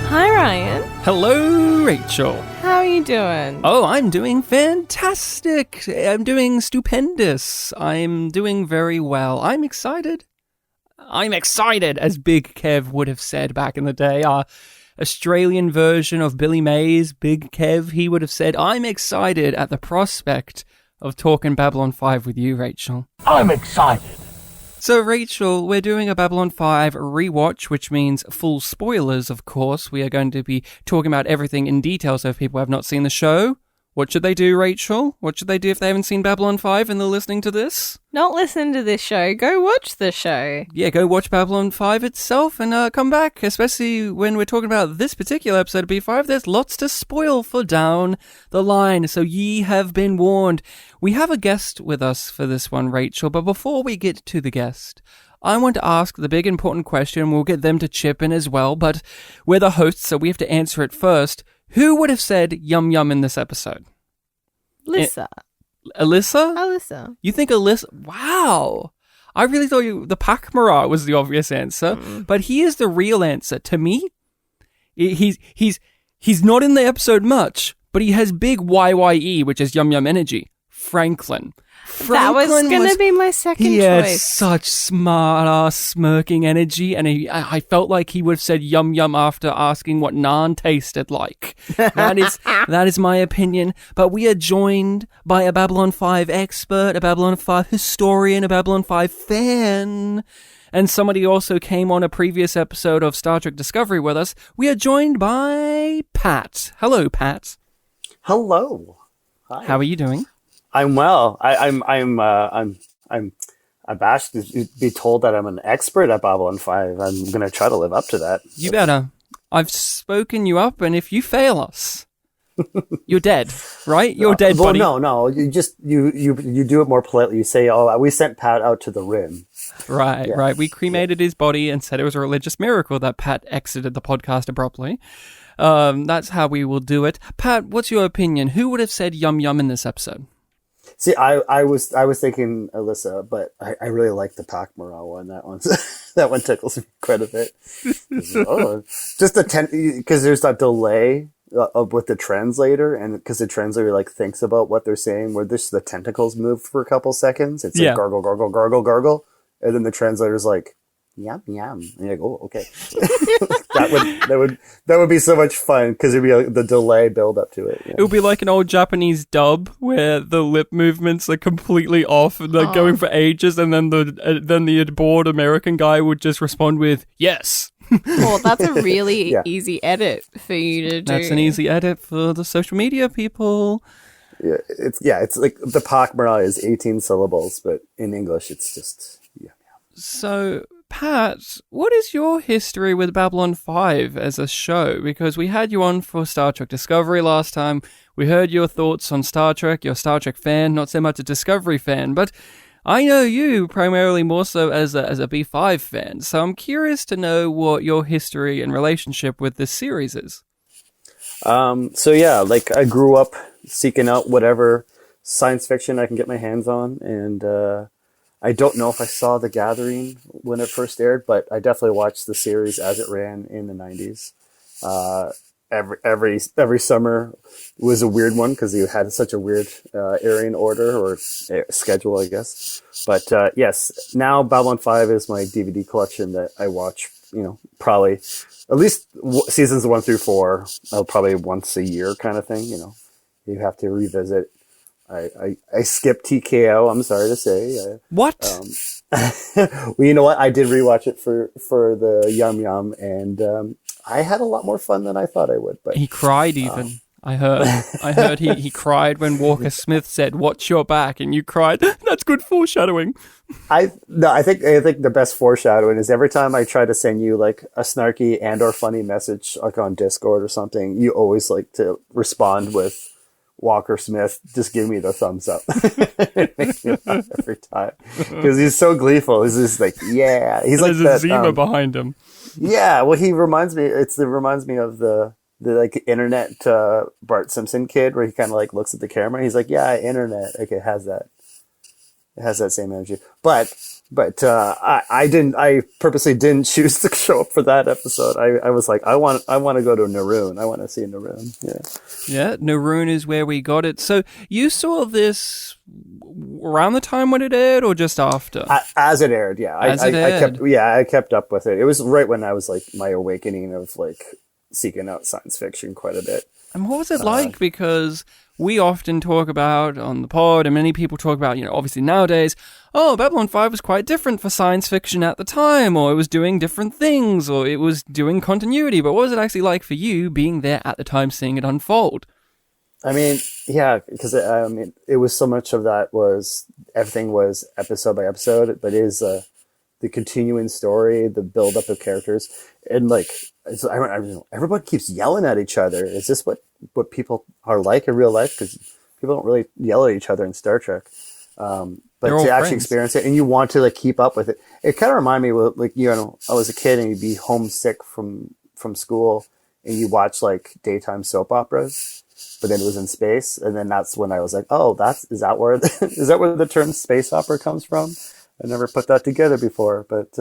Hi, Ryan. Hello, Rachel. How are you doing? Oh, I'm doing fantastic. I'm doing stupendous. I'm doing very well. I'm excited. I'm excited, as Big Kev would have said back in the day. Our Australian version of Billy Mays, Big Kev, he would have said, I'm excited at the prospect of talking Babylon 5 with you, Rachel. I'm excited. So, Rachel, we're doing a Babylon 5 rewatch, which means full spoilers, of course. We are going to be talking about everything in detail, so if people have not seen the show, what should they do, Rachel? What should they do if they haven't seen Babylon 5 and they're listening to this? Not listen to this show. Go watch the show. Yeah, go watch Babylon 5 itself and come back, especially when we're talking about this particular episode of B5. There's lots to spoil for down the line, so ye have been warned. We have a guest with us for this one, Rachel, but before we get to the guest, I want to ask the big important question. We'll get them to chip in as well, but we're the hosts, so we have to answer it first. Who would have said yum yum in this episode? Alyssa. Alyssa? You think Alyssa? Wow. I really thought the Pakmara was the obvious answer, but he is the real answer. To me, he's not in the episode much, but he has big YYE, which is Yum Yum Energy. Franklin. That was going to be my second choice. He had such smart-ass smirking energy, and I felt like he would have said yum yum after asking what naan tasted like. That is my opinion. But we are joined by a Babylon 5 expert, a Babylon 5 historian, a Babylon 5 fan, and somebody who also came on a previous episode of Star Trek Discovery with us. We are joined by Pat. Hello, Pat. Hello. Hi. How are you doing? I'm well. I'm abashed to be told that I'm an expert at Babylon 5. I'm going to try to live up to that. You better. I've spoken you up, and if you fail us, you're dead, right? You're dead, buddy. No. You just you do it more politely. You say, "Oh, we sent Pat out to the rim." Right. We cremated his body and said it was a religious miracle that Pat exited the podcast abruptly. That's how we will do it. Pat, what's your opinion? Who would have said yum yum in this episode? See, I was thinking Alyssa, but I really like the Pakmara one. That one tickles me quite a bit. Just because there's that delay with the translator, and because the translator like thinks about what they're saying, where the tentacles move for a couple seconds. It's like gargle, gargle, gargle, gargle, and then the translator's like yum yum, and you're like, oh, okay. that would be so much fun because it'd be the delay build up to it. Yeah. It would be like an old Japanese dub where the lip movements are completely off and they're going for ages, and then the bored American guy would just respond with yes. Oh, that's a really easy edit for you to do. That's an easy edit for the social media people. Yeah, it's like the Pakmara is 18 syllables, but in English it's just yeah. So, Pat, what is your history with Babylon 5 as a show? Because we had you on for Star Trek Discovery last time. We heard your thoughts on Star Trek. You're a Star Trek fan, not so much a Discovery fan, but I know you primarily more so as a B5 fan. So I'm curious to know what your history and relationship with this series is. So yeah, like I grew up seeking out whatever science fiction I can get my hands on, and I don't know if I saw The Gathering when it first aired, but I definitely watched the series as it ran in the 90s. Every summer was a weird one because you had such a weird airing order or schedule, I guess. But yes, now Babylon 5 is my DVD collection that I watch, probably at least seasons 1 through 4, probably once a year kind of thing. You have to revisit. I skipped TKO. I'm sorry to say. What? Well, you know what? I did rewatch it for the Yum Yum, and I had a lot more fun than I thought I would. But he cried even. I heard he cried when Walker Smith said, "Watch your back," and you cried. That's good foreshadowing. I think the best foreshadowing is every time I try to send you like a snarky and or funny message like on Discord or something, you always like to respond with Walker Smith, just give me the thumbs up. It makes me laugh every time because he's so gleeful. He's just like, yeah, he's like there's a Zima behind him. Yeah, well, he reminds me. It reminds me of the like internet Bart Simpson kid where he kind of like looks at the camera. And he's like, yeah, internet. Okay, has that. It has that same energy. But I purposely didn't choose to show up for that episode. I was like, I want to go to Naroon. I want to see Naroon. Yeah. Yeah, Naroon is where we got it. So you saw this around the time when it aired, or just after? As it aired, yeah. I kept up with it. It was right when I was like my awakening of like seeking out science fiction quite a bit. And what was it like? Because we often talk about on the pod, and many people talk about, obviously nowadays, Babylon 5 was quite different for science fiction at the time, or it was doing different things, or it was doing continuity. But what was it actually like for you being there at the time, seeing it unfold? I mean, yeah, because it was so much of that everything was episode by episode, but it is the continuing story, the build up of characters, and like everybody keeps yelling at each other. Is this what people are like in real life? Because people don't really yell at each other in Star Trek. But to actually experience it, and you want to like keep up with it, it kind of reminded me of like I was a kid and you'd be homesick from school and you watch like daytime soap operas, but then it was in space, and then that's when I was like, oh, is that where the term space opera comes from? I never put that together before, but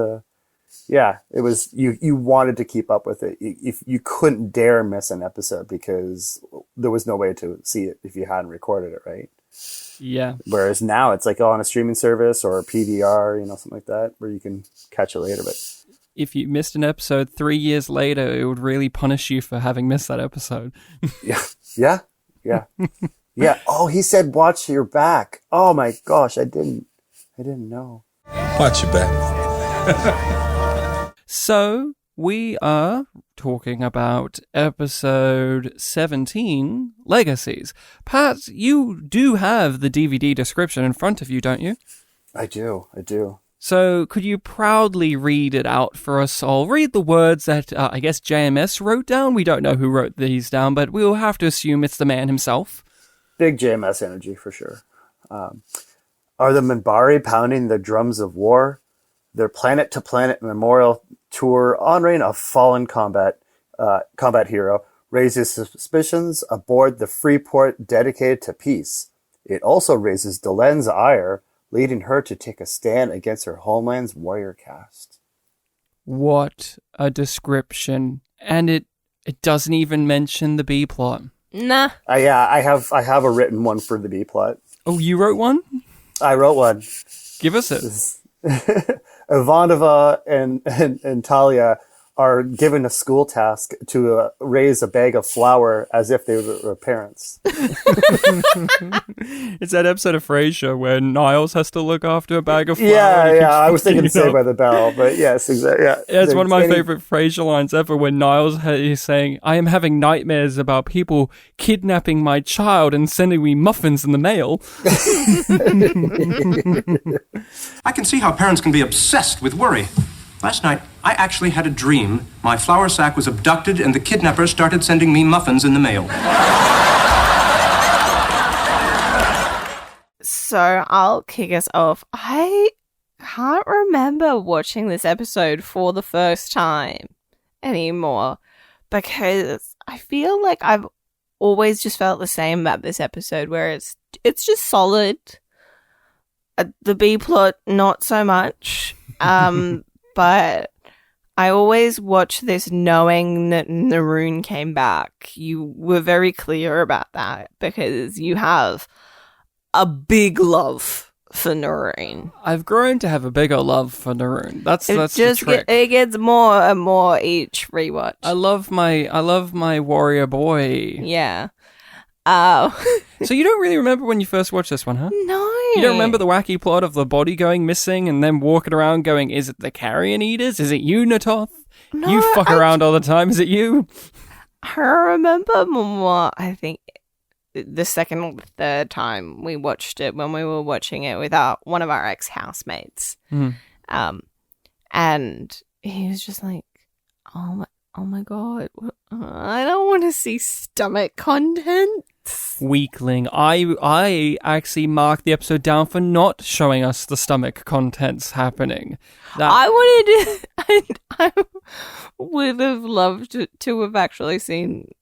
yeah, it was you wanted to keep up with it. You couldn't dare miss an episode because there was no way to see it if you hadn't recorded it, right? Yeah. Whereas now it's like on a streaming service or a PVR, something like that, where you can catch it later. But if you missed an episode 3 years later, it would really punish you for having missed that episode. Yeah. Oh, he said, watch your back. Oh my gosh. I didn't know. Watch your back. So we are talking about episode 17, Legacies. Pat, you do have the DVD description in front of you, don't you? I do. So could you proudly read it out for us all? Read the words that I guess JMS wrote down. We don't know who wrote these down, but we'll have to assume it's the man himself. Big JMS energy for sure. Are the Mbryo pounding the drums of war? Their planet-to-planet memorial tour honoring a fallen combat hero raises suspicions aboard the Freeport dedicated to peace. It also raises Delen's ire, leading her to take a stand against her homeland's warrior caste. What a description. And it doesn't even mention the B-plot. Nah. I have a written one for the B-plot. Oh, you wrote one? I wrote one. Give us it. Ivanova and Talia are given a school task to raise a bag of flour as if they were parents. It's that episode of Frasier where Niles has to look after a bag of flour. Yeah. I was thinking Saved by the Bell, but yes, exactly. Yeah. It's one of my favorite Frasier lines ever when Niles is saying, I am having nightmares about people kidnapping my child and sending me muffins in the mail. I can see how parents can be obsessed with worry. Last night, I actually had a dream. My flour sack was abducted and the kidnappers started sending me muffins in the mail. So I'll kick us off. I can't remember watching this episode for the first time anymore because I feel like I've always just felt the same about this episode where it's just solid. The B-plot, not so much. But I always watch this knowing that Naroon came back. You were very clear about that because you have a big love for Naroon. I've grown to have a bigger love for Naroon. That's the trick. It gets more and more each rewatch. I love my warrior boy. Yeah. So you don't really remember when you first watched this one, huh? No. You don't remember the wacky plot of the body going missing and then walking around going, is it the carrion eaters? Is it you, Natoth? No, you fuck around all the time. Is it you? I remember more, I think, the second or the third time we watched it when we were watching it with one of our ex-housemates. Mm. And he was just like, oh my God, I don't want to see stomach content. Weakling. I actually marked the episode down for not showing us the stomach contents happening. I would have loved to have actually seen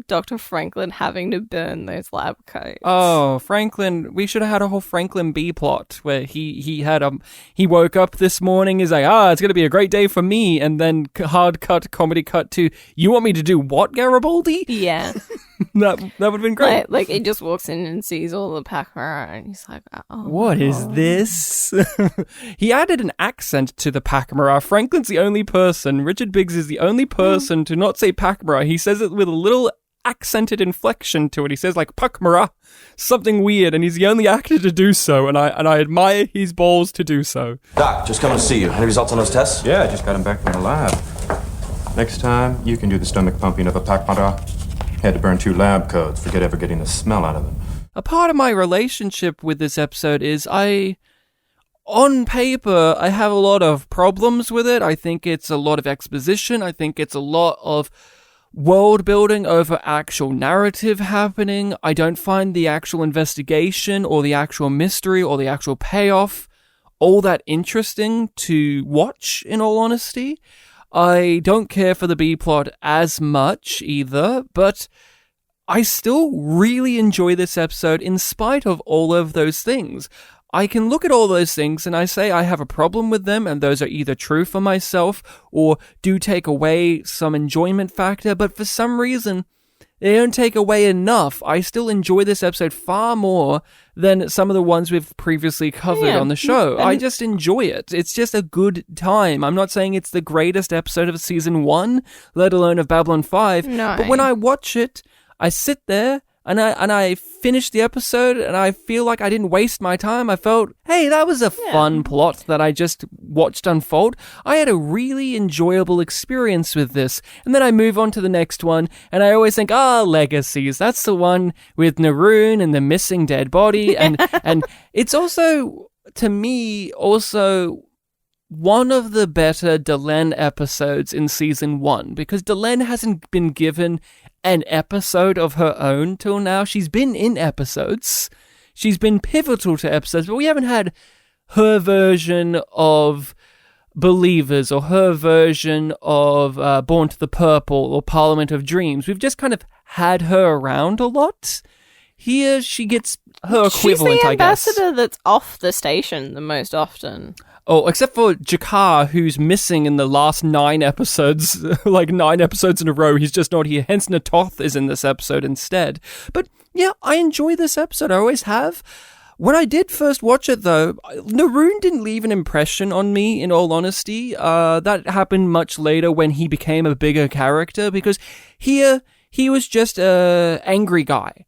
Dr. Franklin having to burn those lab coats. Oh, Franklin! We should have had a whole Franklin B plot where he woke up this morning. He's like, it's gonna be a great day for me, and then hard cut comedy cut to, you want me to do what, Garibaldi? Yeah. that would have been great. Like he just walks in and sees all the Packmara, and he's like, What is this? He added an accent to the Packmara. Franklin's the only person. Richard Biggs is the only person to not say Packmara. He says it with a little accented inflection to it. He says like Packmara, something weird, and he's the only actor to do so, and I admire his balls to do so. Doc, just coming to see you. Any results on those tests? Yeah, I just got him back from the lab. Next time, you can do the stomach pumping of a Packmara. Had to burn 2 lab coats. Forget ever getting the smell out of them. A part of my relationship with this episode is on paper, I have a lot of problems with it. I think it's a lot of exposition. I think it's a lot of world building over actual narrative happening. I don't find the actual investigation or the actual mystery or the actual payoff all that interesting to watch, in all honesty. I don't care for the B-plot as much either, but I still really enjoy this episode in spite of all of those things. I can look at all those things and I say I have a problem with them, and those are either true for myself or do take away some enjoyment factor, but for some reason, they don't take away enough. I still enjoy this episode far more than some of the ones we've previously covered on the show. I just enjoy it. It's just a good time. I'm not saying it's the greatest episode of season 1, let alone of Babylon 5. No. But when I watch it, I sit there and I finish the episode and I feel like I didn't waste my time. I felt, hey, that was a fun plot that I just watched unfold. I had a really enjoyable experience with this. And then I move on to the next one and I always think, Legacies. That's the one with Naroon and the missing dead body. And it's also, to me, also one of the better Delenn episodes in season 1, because Delenn hasn't been given an episode of her own till now. She's been in episodes. She's been pivotal to episodes, but we haven't had her version of Believers or her version of Born to the Purple or Parliament of Dreams. We've just kind of had her around a lot. Here, she gets her equivalent, I guess. She's the ambassador that's off the station the most often. Oh, except for Jakar, who's missing in the last 9 episodes, like 9 episodes in a row. He's just not here. Hence, Natoth is in this episode instead. But yeah, I enjoy this episode. I always have. When I did first watch it, though, Naroon didn't leave an impression on me, in all honesty. That happened much later when he became a bigger character, because here, he was just an angry guy.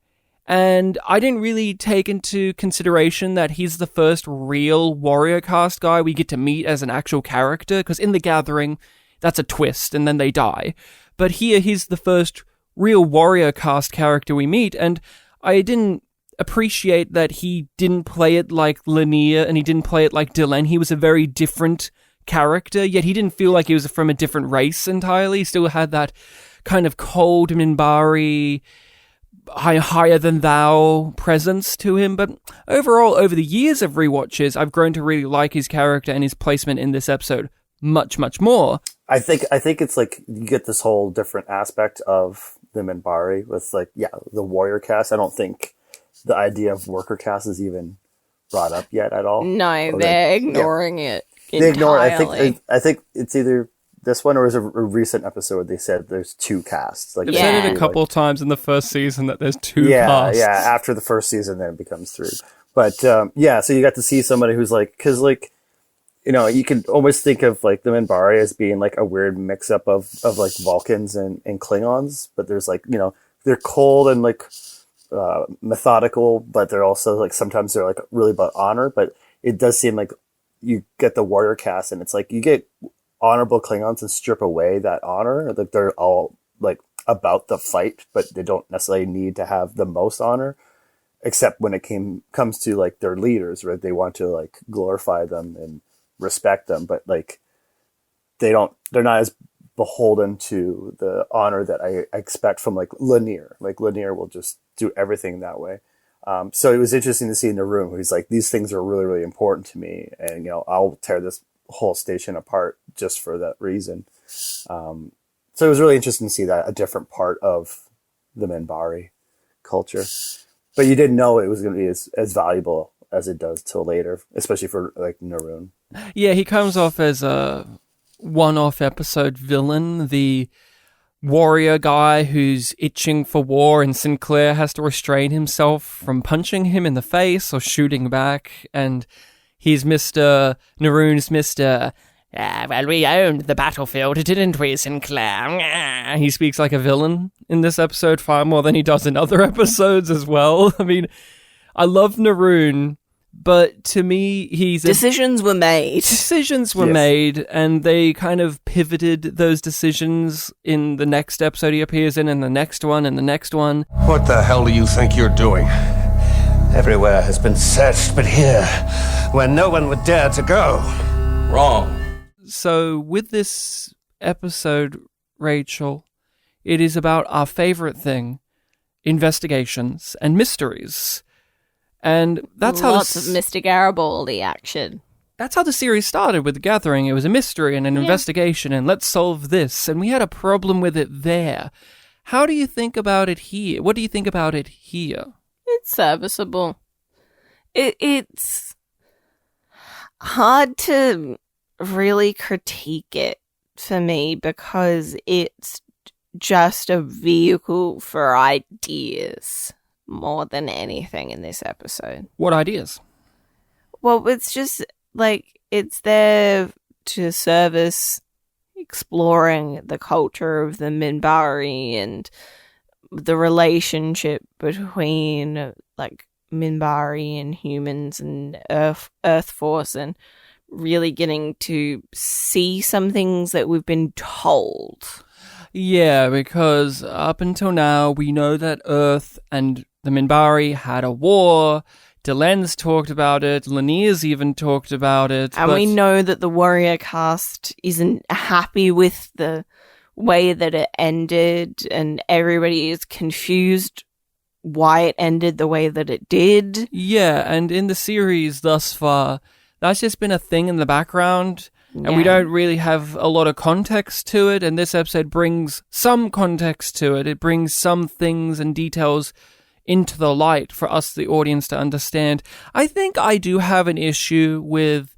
And I didn't really take into consideration that he's the first real warrior cast guy we get to meet as an actual character, because in The Gathering, that's a twist, and then they die. But here, he's the first real warrior cast character we meet, and I didn't appreciate that he didn't play it like Lanier, and he didn't play it like Delenn. He was a very different character, yet he didn't feel like he was from a different race entirely. He still had that kind of cold Minbari, higher than thou presence to him. But overall, over the years of rewatches, I've grown to really like his character and his placement in this episode much, much more. I think it's like you get this whole different aspect of the Minbari with the warrior cast. I don't think the idea of worker cast is even brought up yet at all. No, they're ignoring it entirely. They ignore it. I think it's either this one or is a recent episode they said there's 2 casts. They've said it a couple times in the first season that there's 2 casts. Yeah, after the first season then it becomes 3. But so you got to see somebody who's you can almost think of like the Minbari as being like a weird mix up of like Vulcans and Klingons, but there's they're cold and methodical, but they're also like sometimes they're like really about honor. But it does seem like you get the warrior cast and it's like you get honorable Klingons and strip away that honor. Like they're all like about the fight, but they don't necessarily need to have the most honor, except when it comes to like their leaders, right? They want to like glorify them and respect them, but like they're not as beholden to the honor that I expect from like Lanier. Like Lanier will just do everything that way. So it was interesting to see in the room. He's like, these things are really, really important to me. And, I'll tear this whole station apart just for that reason. So it was really interesting to see that a different part of the Mbryo culture. But you didn't know it was going to be as valuable as it does till later, especially for like Naroon. Yeah, he comes off as a one-off episode villain, the warrior guy who's itching for war, and Sinclair has to restrain himself from punching him in the face or shooting back, and he's Naroon's Mr. Well, we owned the battlefield, didn't we, Sinclair? He speaks like a villain in this episode far more than he does in other episodes as well. I mean, I love Naroon, but to me, Decisions were made. Decisions were made, and they kind of pivoted those decisions in the next episode he appears in, and the next one, and the next one. What the hell do you think you're doing? Everywhere has been searched, but here, where no one would dare to go. Wrong. So with this episode, Rachel, it is about our favorite thing, investigations and mysteries. And that's lots of Mr. Garibaldi action. That's how the series started with The Gathering. It was a mystery and an investigation, and let's solve this. And we had a problem with it there. How do you think about it here? What do you think about it here? It's serviceable. It's hard to really critique it for me because it's just a vehicle for ideas more than anything in this episode. What ideas? Well, it's just like it's there to service exploring the culture of the Mbryo and the relationship between like Mbryo and humans and Earth Force, and really getting to see some things that we've been told. Yeah, because up until now, we know that Earth and the Mbryo had a war. Delen's talked about it. Lanier's even talked about it. And we know that the warrior cast isn't happy with the way that it ended, and everybody is confused why it ended the way that it did. Yeah, and in the series thus far, that's just been a thing in the background, and we don't really have a lot of context to it, and this episode brings some context to it. It brings some things and details into the light for us, the audience, to understand. I think I do have an issue with,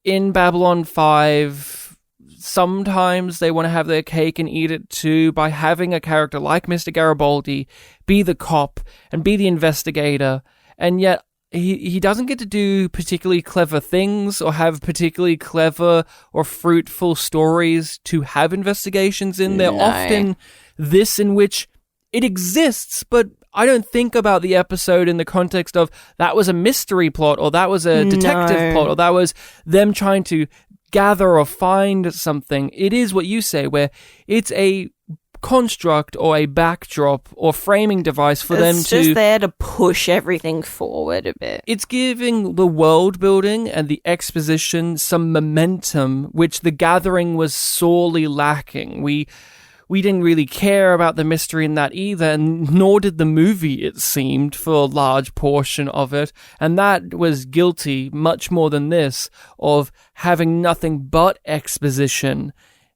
in Babylon 5, sometimes they want to have their cake and eat it too by having a character like Mr. Garibaldi be the cop and be the investigator, and yet he doesn't get to do particularly clever things or have particularly clever or fruitful stories to have investigations in. They're often this in which it exists, but I don't think about the episode in the context of that was a mystery plot or that was a detective plot or that was them trying to gather or find something. It is what you say, where it's a construct or a backdrop or framing device for them to... It's just there to push everything forward a bit. It's giving the world building and the exposition some momentum, which The Gathering was sorely lacking. We didn't really care about the mystery in that either, and nor did the movie, it seemed, for a large portion of it. And that was guilty, much more than this, of having nothing but exposition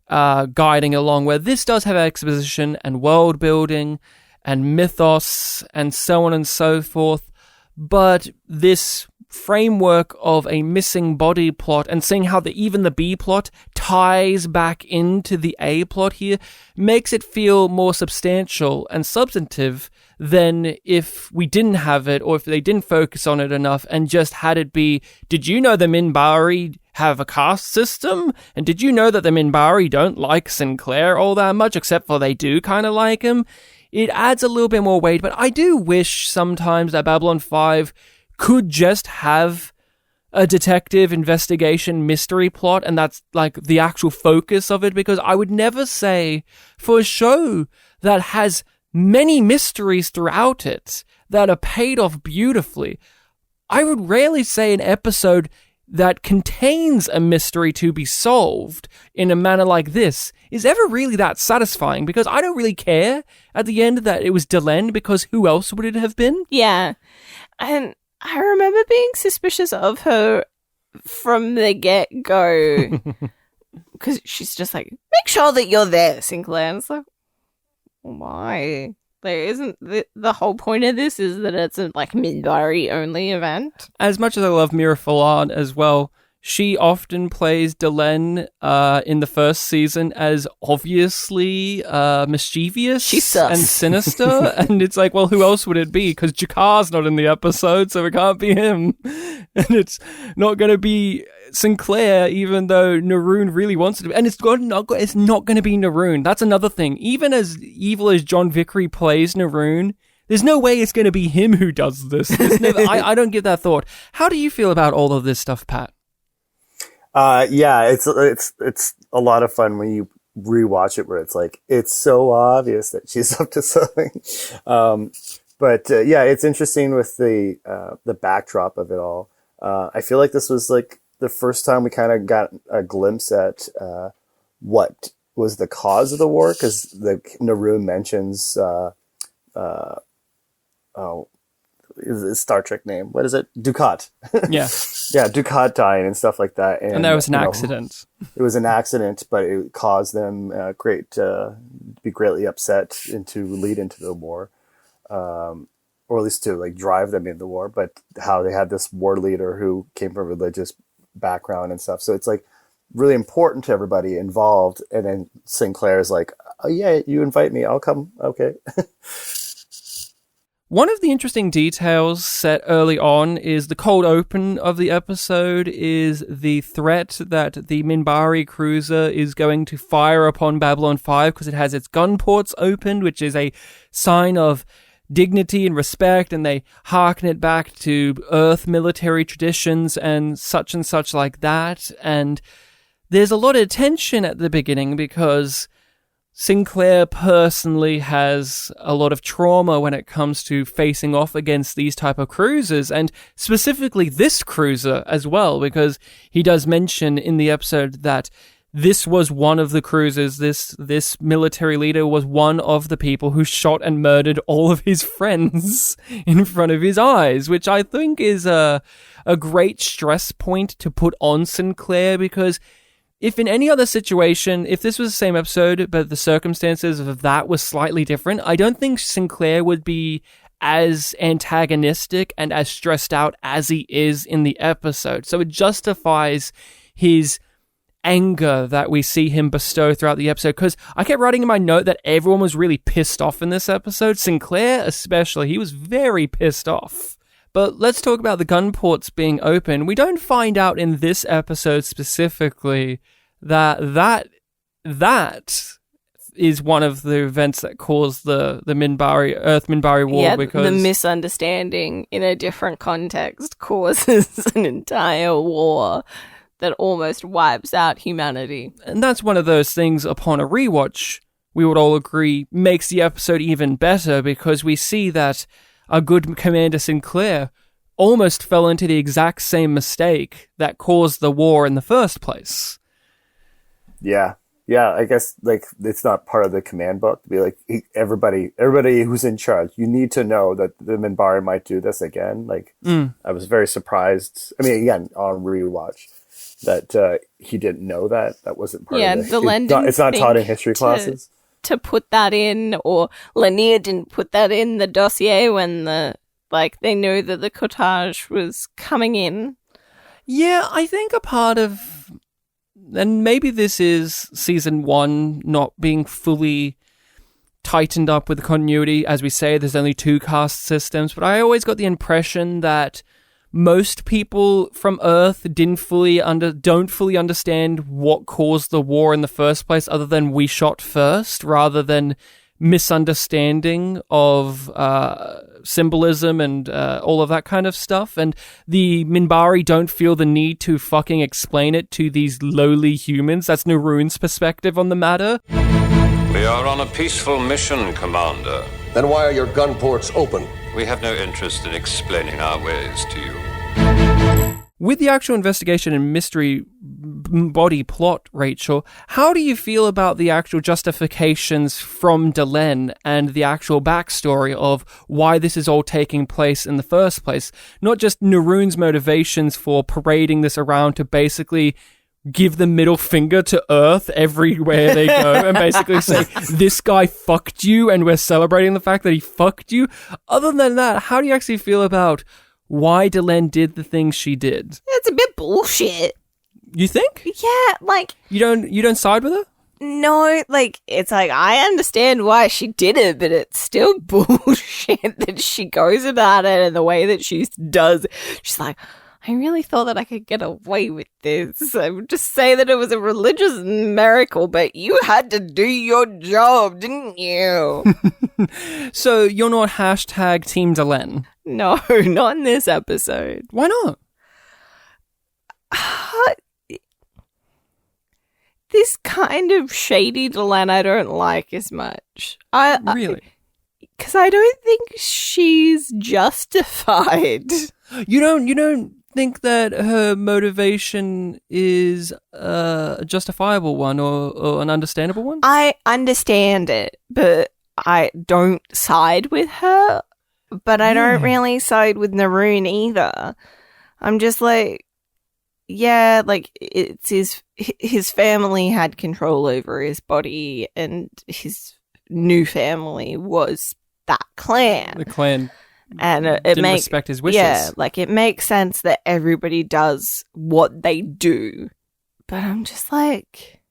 guiding along, where this does have exposition and world building and mythos and so on and so forth. But this framework of a missing body plot and seeing how even the B plot ties back into the A plot here makes it feel more substantial and substantive than if we didn't have it, or if they didn't focus on it enough and just had it be, did you know the Mbryo have a caste system? And did you know that the Mbryo don't like Sinclair all that much, except for they do kind of like him? It adds a little bit more weight, but I do wish sometimes that Babylon 5 could just have a detective investigation mystery plot, and that's like the actual focus of it, because I would never say for a show that has many mysteries throughout it that are paid off beautifully, I would rarely say an episode that contains a mystery to be solved in a manner like this is ever really that satisfying, because I don't really care at the end that it was Delen, because who else would it have been? Yeah. And I remember being suspicious of her from the get-go, because she's just like, make sure that you're there, Sinclair. And it's like, why? There isn't the whole point of this is that it's a like Minbari only event. As much as I love Mira Fallard as well, she often plays Delenn in the first season as obviously mischievous and sinister. And it's like, well, who else would it be? Because Jakar's not in the episode, so it can't be him. And it's not going to be Sinclair, even though Naroon really wants it to be. And it's not going to be Naroon. That's another thing. Even as evil as John Vickery plays Naroon, there's no way it's going to be him who does this. I don't give that thought. How do you feel about all of this stuff, Pat? Yeah, it's a lot of fun when you rewatch it, where it's like, it's so obvious that she's up to something. But yeah, it's interesting with the backdrop of it all. I feel like this was like the first time we kind of got a glimpse at, what was the cause of the war. Cause the Naroon mentions, his Star Trek name. What is it? Dukat. Yeah. Yeah, Dukat dying and stuff like that. And there was an accident. It was an accident, but it caused them be greatly upset and to lead into the war. Or at least to like drive them into the war. But how they had this war leader who came from a religious background and stuff. So it's like really important to everybody involved. And then Sinclair's like, oh yeah, you invite me, I'll come. Okay. One of the interesting details set early on is the cold open of the episode is the threat that the Minbari cruiser is going to fire upon Babylon 5 because it has its gun ports opened, which is a sign of dignity and respect, and they harken it back to Earth military traditions and such like that. And there's a lot of tension at the beginning because Sinclair personally has a lot of trauma when it comes to facing off against these type of cruisers, and specifically this cruiser as well, because he does mention in the episode that this was one of the cruisers, this military leader was one of the people who shot and murdered all of his friends in front of his eyes, which I think is a great stress point to put on Sinclair, because if in any other situation, if this was the same episode, but the circumstances of that was slightly different, I don't think Sinclair would be as antagonistic and as stressed out as he is in the episode. So it justifies his anger that we see him bestow throughout the episode, because I kept writing in my note that everyone was really pissed off in this episode. Sinclair especially, he was very pissed off. But let's talk about the gun ports being open. We don't find out in this episode specifically that is one of the events that caused the Earth Minbari war. Yeah, because the misunderstanding in a different context causes an entire war that almost wipes out humanity. And that's one of those things upon a rewatch we would all agree makes the episode even better, because we see that a good Commander Sinclair almost fell into the exact same mistake that caused the war in the first place. Yeah, I guess like it's not part of the command book to be like, everybody who's in charge, you need to know that the Minbari might do this again. Like, I was very surprised. I mean, again, on rewatch, that he didn't know that. That wasn't part of it. It's not taught in history classes. To put that in, or Lanier didn't put that in the dossier when they knew that the cortege was coming in. Yeah, I think a part of, and maybe this is season 1 not being fully tightened up with the continuity. As we say, there's only 2 caste systems, but I always got the impression that most people from Earth don't fully understand what caused the war in the first place, other than we shot first, rather than misunderstanding of symbolism and all of that kind of stuff. And the Minbari don't feel the need to fucking explain it to these lowly humans. That's Naroon's perspective on the matter. We are on a peaceful mission, Commander. Then why are your gun ports open? We have no interest in explaining our ways to you. With the actual investigation and mystery body plot, Rachel, how do you feel about the actual justifications from Delenn and the actual backstory of why this is all taking place in the first place? Not just Naroon's motivations for parading this around to basically give the middle finger to Earth everywhere they go and basically say, this guy fucked you and we're celebrating the fact that he fucked you. Other than that, how do you actually feel about why Delenn did the things she did? It's a bit bullshit. You think? Yeah, like... You don't side with her? No, like, it's like, I understand why she did it, but it's still bullshit that she goes about it and the way that she does. She's like, I really thought that I could get away with this. I would just say that it was a religious miracle, but you had to do your job, didn't you? So you're not hashtag Team Delenn? No, not in this episode. Why not? This kind of shady Delenn I don't like as much. Really? Because I don't think she's justified. You don't think that her motivation is a justifiable one or an understandable one? I understand it, but I don't side with her. But I don't really side with Naroon either. I'm just like, yeah, like, it's his family had control over his body, and his new family was that clan. The clan and it didn't makes respect his wishes. Yeah, like, it makes sense that everybody does what they do. But I'm just like,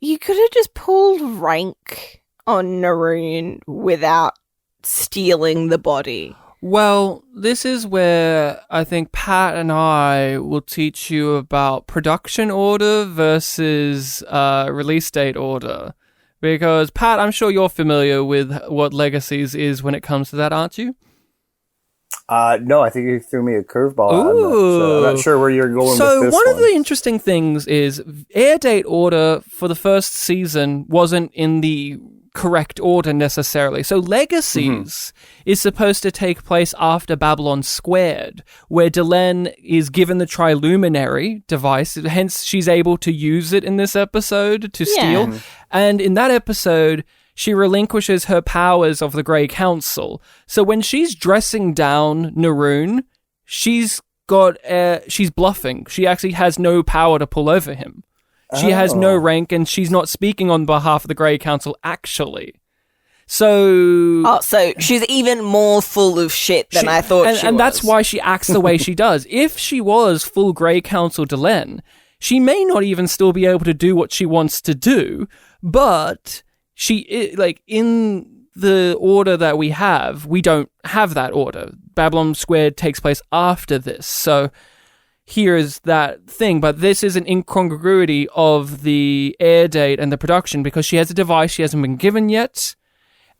you could have just pulled rank on Naroon without stealing the body. Well, this is where I think Pat and I will teach you about production order versus release date order. Because, Pat, I'm sure you're familiar with what Legacies is when it comes to that, aren't you? No, I think you threw me a curveball. I'm not sure where you're going with this one. So, one of the interesting things is air date order for the first season wasn't in the correct order necessarily. So Legacies is supposed to take place after Babylon Squared, where Delenn is given the Triluminary device, hence she's able to use it in this episode to steal. And in that episode, she relinquishes her powers of the Grey Council. So when she's dressing down Naroon, she's bluffing. She actually has no power to pull over him. She has no rank, and she's not speaking on behalf of the Grey Council, actually. So she's even more full of shit than I thought she was. And that's why she acts the way she does. If she was full Grey Council Delenn, she may not even still be able to do what she wants to do, but in the order that we don't have that order. Babylon Squared takes place after this, so here is that thing, but this is an incongruity of the air date and the production because she has a device she hasn't been given yet.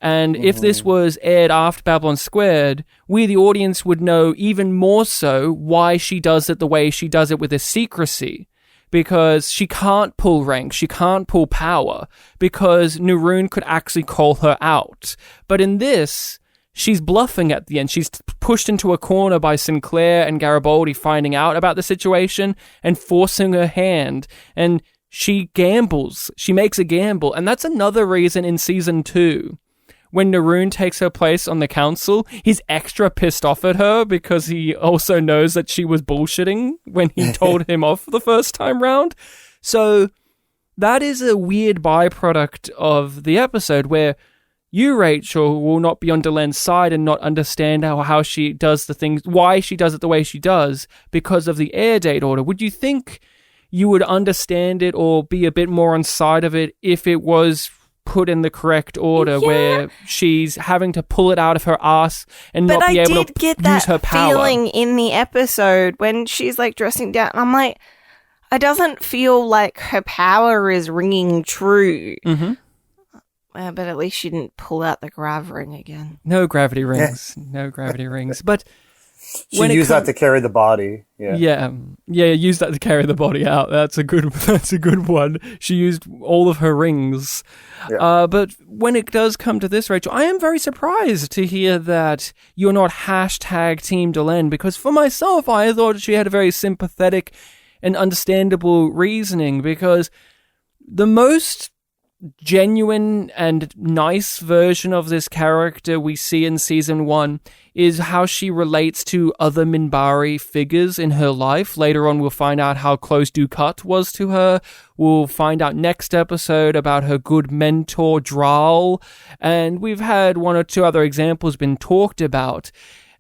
And if this was aired after Babylon Squared, we, the audience, would know even more so why she does it the way she does it with this secrecy. Because she can't pull rank, she can't pull power, because Naroon could actually call her out. But in this, she's bluffing at the end. She's pushed into a corner by Sinclair and Garibaldi finding out about the situation and forcing her hand. And she gambles. She makes a gamble. And that's another reason in Season 2, when Naroon takes her place on the council, he's extra pissed off at her because he also knows that she was bullshitting when he told him off the first time round. So that is a weird byproduct of the episode where you, Rachel, will not be on Delenn's side and not understand how she does the things, why she does it the way she does because of the air date order. Would you think you would understand it or be a bit more on side of it if it was put in the correct order where she's having to pull it out of her ass and not be able to use her power? Feeling in the episode when she's like dressing down, I'm like, it doesn't feel like her power is ringing true. But at least she didn't pull out the grav ring again. No gravity rings. No gravity rings. But she used that to carry the body. Yeah, use that to carry the body out. That's a good one. She used all of her rings. Yeah. But when it does come to this, Rachel, I am very surprised to hear that you're not hashtag Team Delenn, because for myself, I thought she had a very sympathetic and understandable reasoning, because the most genuine and nice version of this character we see in season 1 is how she relates to other Minbari figures in her life. Later on, we'll find out how close Dukat was to her. We'll find out next episode about her good mentor, Dral. And we've had 1 or 2 other examples been talked about.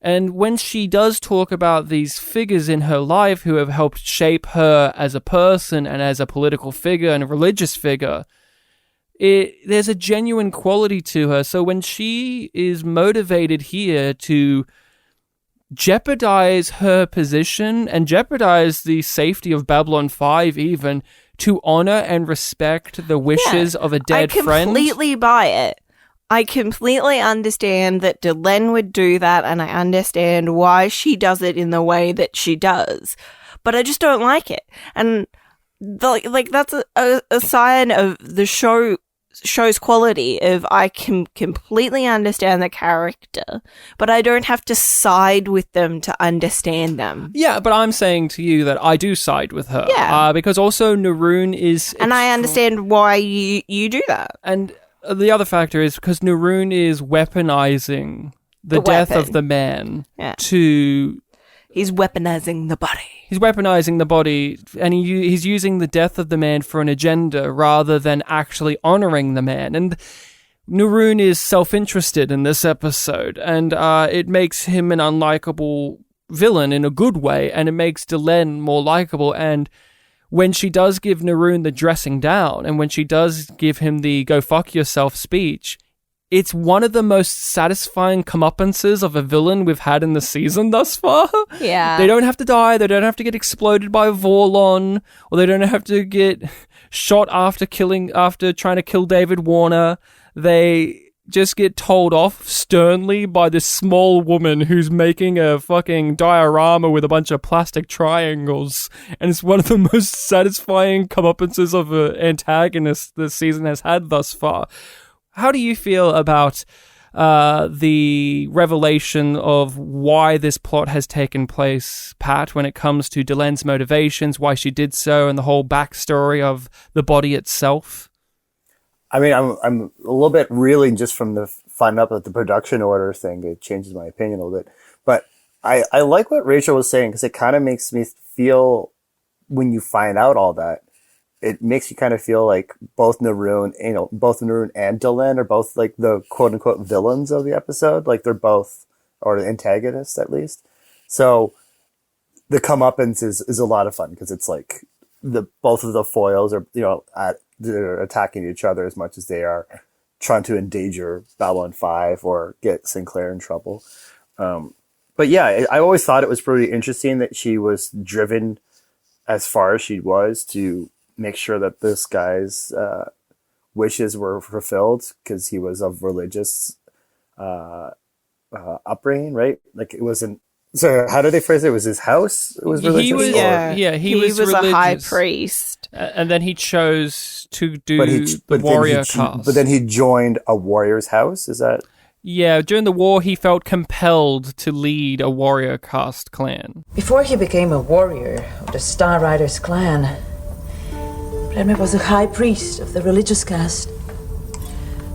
And when she does talk about these figures in her life who have helped shape her as a person and as a political figure and a religious figure, there's a genuine quality to her. So when she is motivated here to jeopardize her position and jeopardize the safety of Babylon 5 even to honor and respect the wishes of a dead friend. I completely buy it. I completely understand that Delenn would do that, and I understand why she does it in the way that she does. But I just don't like it. And that's a sign of the show's quality. If I can completely understand the character, but I don't have to side with them to understand them. Yeah, but I'm saying to you that I do side with her. Yeah. Because also Naroon is... And I understand why you do that. And the other factor is because Naroon is weaponizing the death of the man to... He's weaponizing the body. He's weaponizing the body, and he's using the death of the man for an agenda rather than actually honoring the man. And Naroon is self-interested in this episode, and it makes him an unlikable villain in a good way, and it makes Delenn more likable. And when she does give Naroon the dressing down, and when she does give him the go fuck yourself speech, it's one of the most satisfying comeuppances of a villain we've had in the season thus far. Yeah. They don't have to die, they don't have to get exploded by a Vorlon, or they don't have to get shot after trying to kill David Warner. They just get told off sternly by this small woman who's making a fucking diorama with a bunch of plastic triangles. And it's one of the most satisfying comeuppances of an antagonist this season has had thus far. How do you feel about the revelation of why this plot has taken place, Pat, when it comes to Delenn's motivations, why she did so, and the whole backstory of the body itself? I mean, I'm a little bit reeling just from the finding up at the production order thing. It changes my opinion a little bit. But I like what Rachel was saying, because it kind of makes me feel, when you find out all that, it makes you kind of feel like both Naroon and Delenn are both like the quote unquote villains of the episode. Like they're both, or the antagonists at least. So the comeuppance is a lot of fun, because it's like both of the foils are, they're attacking each other as much as they are trying to endanger Babylon 5 or get Sinclair in trouble. But yeah, I always thought it was pretty interesting that she was driven as far as she was to make sure that this guy's wishes were fulfilled, because he was of religious upbringing, right? Like it wasn't. So how did they phrase it? It was his house? It was religious? He was religious. A high priest. And then he chose to do the warrior cast. But then he joined a warrior's house? Is that... Yeah, during the war, he felt compelled to lead a warrior caste clan. Before he became a warrior of the Star Riders clan, Blemir was a high priest of the religious caste.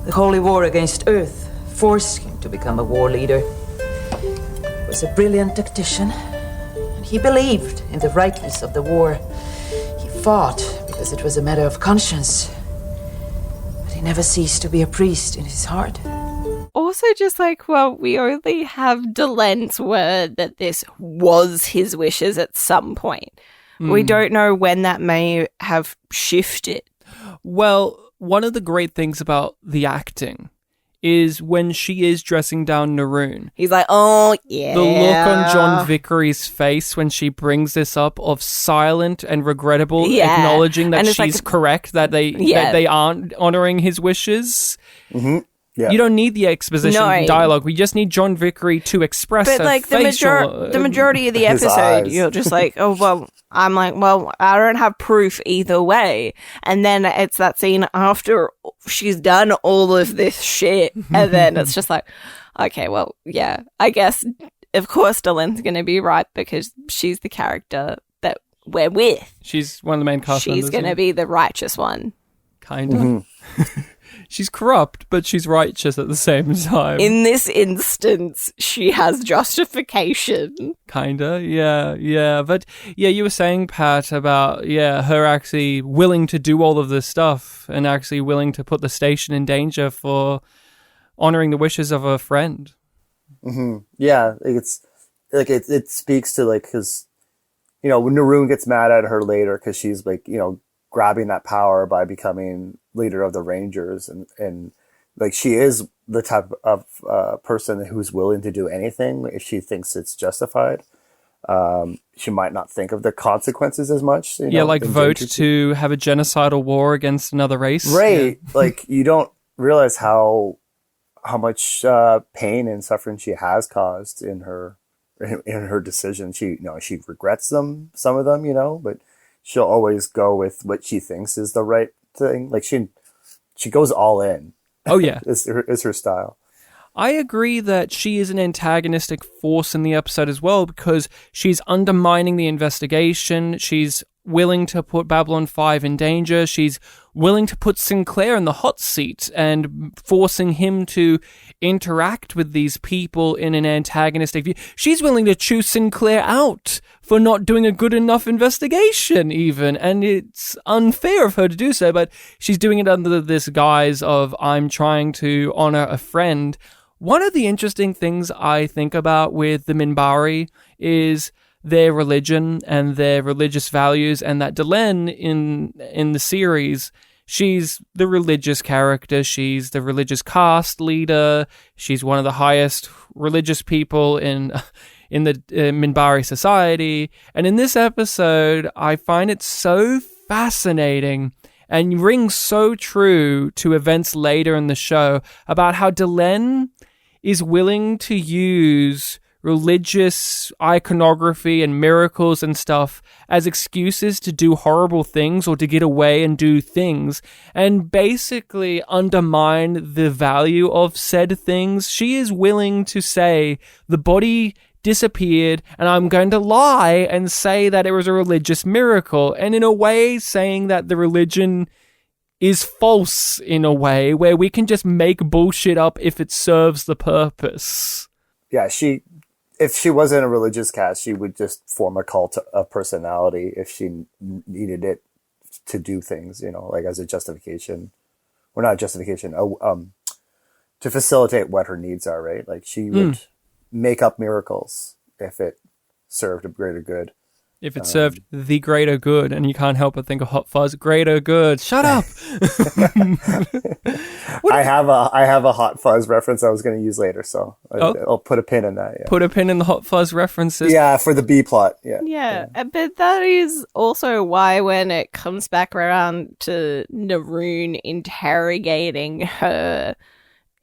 The holy war against Earth forced him to become a war leader. He was a brilliant tactician, and he believed in the rightness of the war. He fought because it was a matter of conscience, but he never ceased to be a priest in his heart. Also, just like, well, we only have Delenn's word that this was his wishes at some point. We don't know when that may have shifted. Well, one of the great things about the acting is when she is dressing down Naroon. He's like, oh, yeah. The look on John Vickery's face when she brings this up of silent and regrettable, acknowledging that she's correct, that they aren't honoring his wishes. Mm-hmm. Yeah. You don't need the exposition dialogue. We just need John Vickery to express the majority of the episode, you're just like, oh, well, I'm like, well, I don't have proof either way. And then it's that scene after she's done all of this shit. And then it's just like, okay, well, yeah, I guess, of course, Delenn's going to be right, because she's the character that we're with. She's one of the main cast members. She's going to be the righteous one. Kind of. Mm-hmm. She's corrupt, but she's righteous at the same time. In this instance, she has justification. Kinda, yeah. But yeah, you were saying, Pat, about her actually willing to do all of this stuff and actually willing to put the station in danger for honoring the wishes of a friend. Mm-hmm. Yeah, it's like it speaks to like because when Naroon gets mad at her later because she's like grabbing that power by becoming leader of the Rangers, and like she is the type of person who's willing to do anything if she thinks it's justified. She might not think of the consequences as much. Like vote to have a genocidal war against another race. Right. Yeah. Like you don't realize how much pain and suffering she has caused in her decision. She she regrets some of them, but she'll always go with what she thinks is the right thing. Like she goes all in. Oh yeah. is her style. I agree that she is an antagonistic force in the episode as well because she's undermining the investigation. She's willing to put Babylon 5 in danger. She's willing to put Sinclair in the hot seat and forcing him to interact with these people in an antagonistic view. She's willing to choose Sinclair out for not doing a good enough investigation even, and it's unfair of her to do so, but she's doing it under this guise of I'm trying to honor a friend. One of the interesting things I think about with the Minbari is their religion and their religious values, and that Delenn in the series, she's the religious character, she's the religious caste leader, she's one of the highest religious people in the Minbari society, and in this episode, I find it so fascinating and rings so true to events later in the show about how Delenn is willing to use religious iconography and miracles and stuff as excuses to do horrible things or to get away and do things and basically undermine the value of said things. She is willing to say the body disappeared and I'm going to lie and say that it was a religious miracle, and in a way saying that the religion is false in a way where we can just make bullshit up if it serves the purpose. Yeah, if she wasn't a religious caste, she would just form a cult of personality if she needed it to do things, like as a justification. Or not justification, to facilitate what her needs are, right? Like she would make up miracles if it served a greater good. If it served the greater good, and you can't help but think of Hot Fuzz, greater good. Shut up! I have a Hot Fuzz reference I was going to use later, so I'll put a pin in that. Yeah. Put a pin in the Hot Fuzz references. Yeah, for the B plot. Yeah, but that is also why when it comes back around to Naroon interrogating her,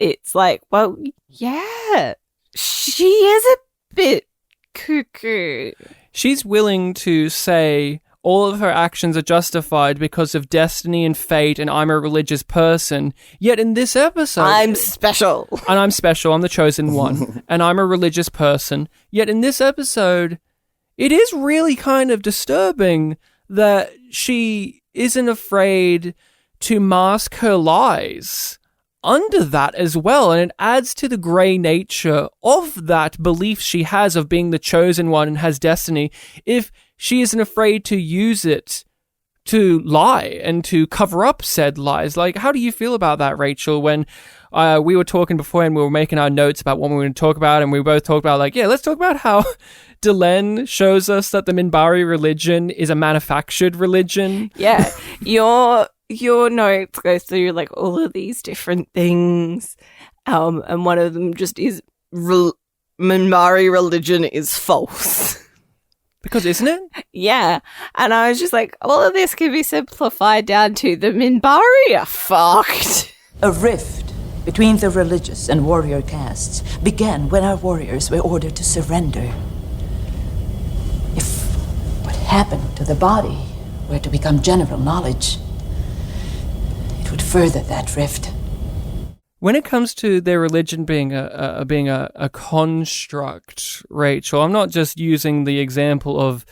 it's like, well, yeah, she is a bit cuckoo. She's willing to say all of her actions are justified because of destiny and fate, and I'm a religious person. Yet in this episode... I'm special. And I'm special. I'm the chosen one. And I'm a religious person. Yet in this episode, it is really kind of disturbing that she isn't afraid to mask her lies under that as well, and it adds to the grey nature of that belief she has of being the chosen one and has destiny if she isn't afraid to use it to lie and to cover up said lies. Like, how do you feel about that, Rachel, when we were talking before and we were making our notes about what we were going to talk about, and we both talked about, like, let's talk about how Delenn shows us that the Minbari religion is a manufactured religion. Yeah, your notes go through like all of these different things, and one of them just is Minbari religion is false. Because isn't it? Yeah, and I was just like, all of this can be simplified down to the Minbari are fucked. A rift between the religious and warrior castes began when our warriors were ordered to surrender. If what happened to the body were to become general knowledge, it would further that rift. When it comes to their religion being a construct, Rachel, I'm not just using the example of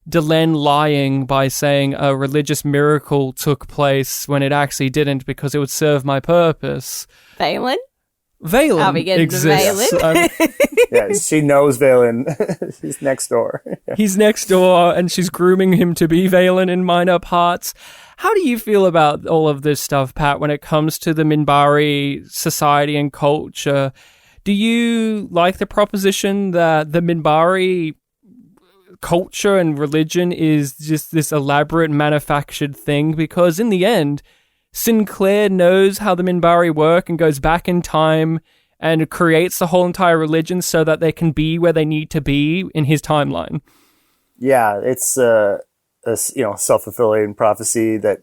Delenn lying by saying a religious miracle took place when it actually didn't because it would serve my purpose. Valen? Valen Are we getting exists. Valen? Yeah, she knows Valen. He's next door. He's next door, and she's grooming him to be Valen in minor parts. How do you feel about all of this stuff, Pat, when it comes to the Minbari society and culture? Do you like the proposition that the Minbari culture and religion is just this elaborate manufactured thing? Because in the end, Sinclair knows how the Minbari work and goes back in time and creates the whole entire religion so that they can be where they need to be in his timeline. Yeah, it's a self-fulfilling prophecy that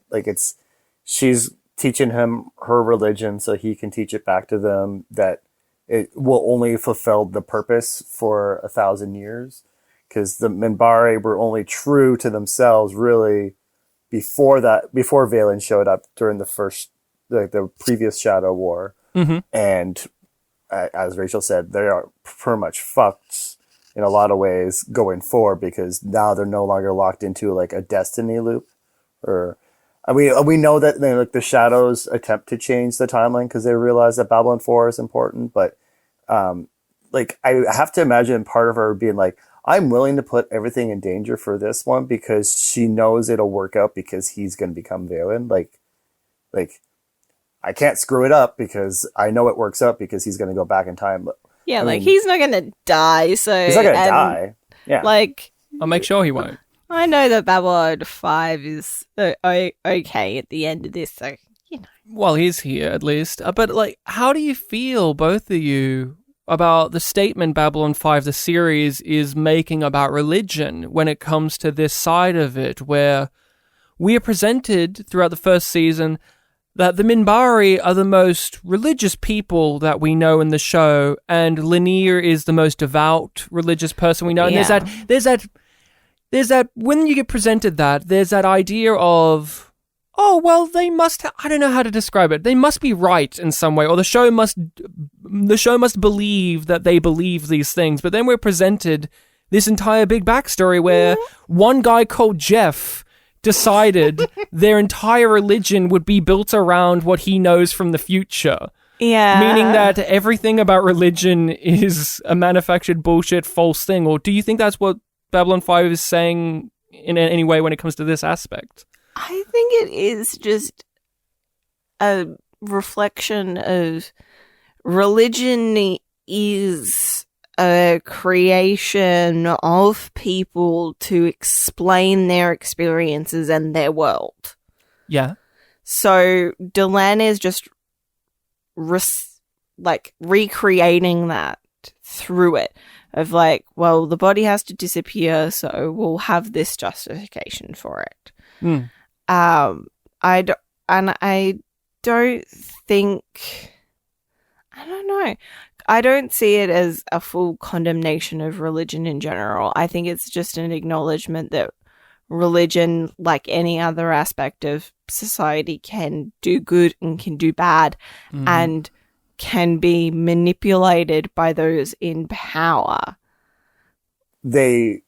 she's teaching him her religion so he can teach it back to them, that it will only fulfill the purpose for 1,000 years, because the Minbari were only true to themselves really before Valen showed up during the previous Shadow War. Mm-hmm. And as Rachel said, they are pretty much fucked in a lot of ways going forward, because now they're no longer locked into a destiny loop. We know that the Shadows attempt to change the timeline because they realize that Babylon 4 is important, but I have to imagine part of her being like, I'm willing to put everything in danger for this one because she knows it'll work out because he's going to become Valen. I can't screw it up because I know it works out because he's going to go back in time. Yeah, he's not going to die, so... He's not going to die. Yeah. I'll make sure he won't. I know that Babylon 5 is okay at the end of this, so, Well, he's here, at least. But, how do you feel, both of you, about the statement Babylon 5, the series, is making about religion when it comes to this side of it, where we are presented throughout the first season that the Minbari are the most religious people that we know in the show, and Lanier is the most devout religious person we know. And there's that when you get presented that, there's that idea of, oh, well, they must, I don't know how to describe it. They must be right in some way, or the show must believe that they believe these things. But then we're presented this entire big backstory where one guy called Jeff decided their entire religion would be built around what he knows from the future. Yeah. Meaning that everything about religion is a manufactured bullshit false thing. Or do you think that's what Babylon 5 is saying in any way when it comes to this aspect? I think it is just a reflection of religion is a creation of people to explain their experiences and their world. Yeah. So Delenn is just recreating that through it of well, the body has to disappear, so we'll have this justification for it. I don't know. I don't see it as a full condemnation of religion in general. I think it's just an acknowledgement that religion, like any other aspect of society, can do good and can do bad, and can be manipulated by those in power. They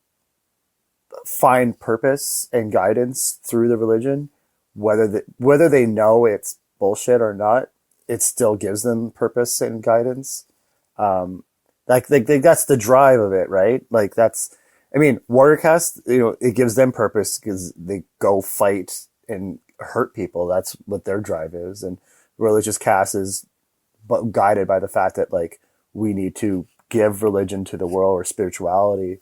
find purpose and guidance through the religion, whether they know it's bullshit or not. It still gives them purpose and guidance. That's the drive of it, right? Warrior Cast, it gives them purpose because they go fight and hurt people. That's what their drive is. And Religious Cast is guided by the fact that we need to give religion to the world, or spirituality.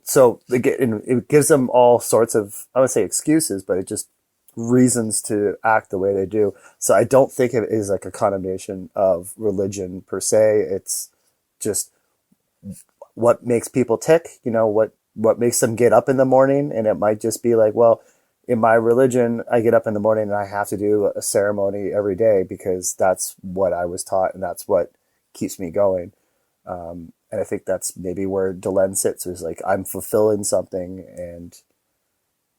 So it gives them all sorts of, I would say excuses, but it just reasons to act the way they do. So I don't think it is a condemnation of religion per se. It's just what makes people tick, what makes them get up in the morning. And it might just be well, in my religion, I get up in the morning and I have to do a ceremony every day because that's what I was taught and that's what keeps me going. And I think that's maybe where Delenn sits, is I'm fulfilling something and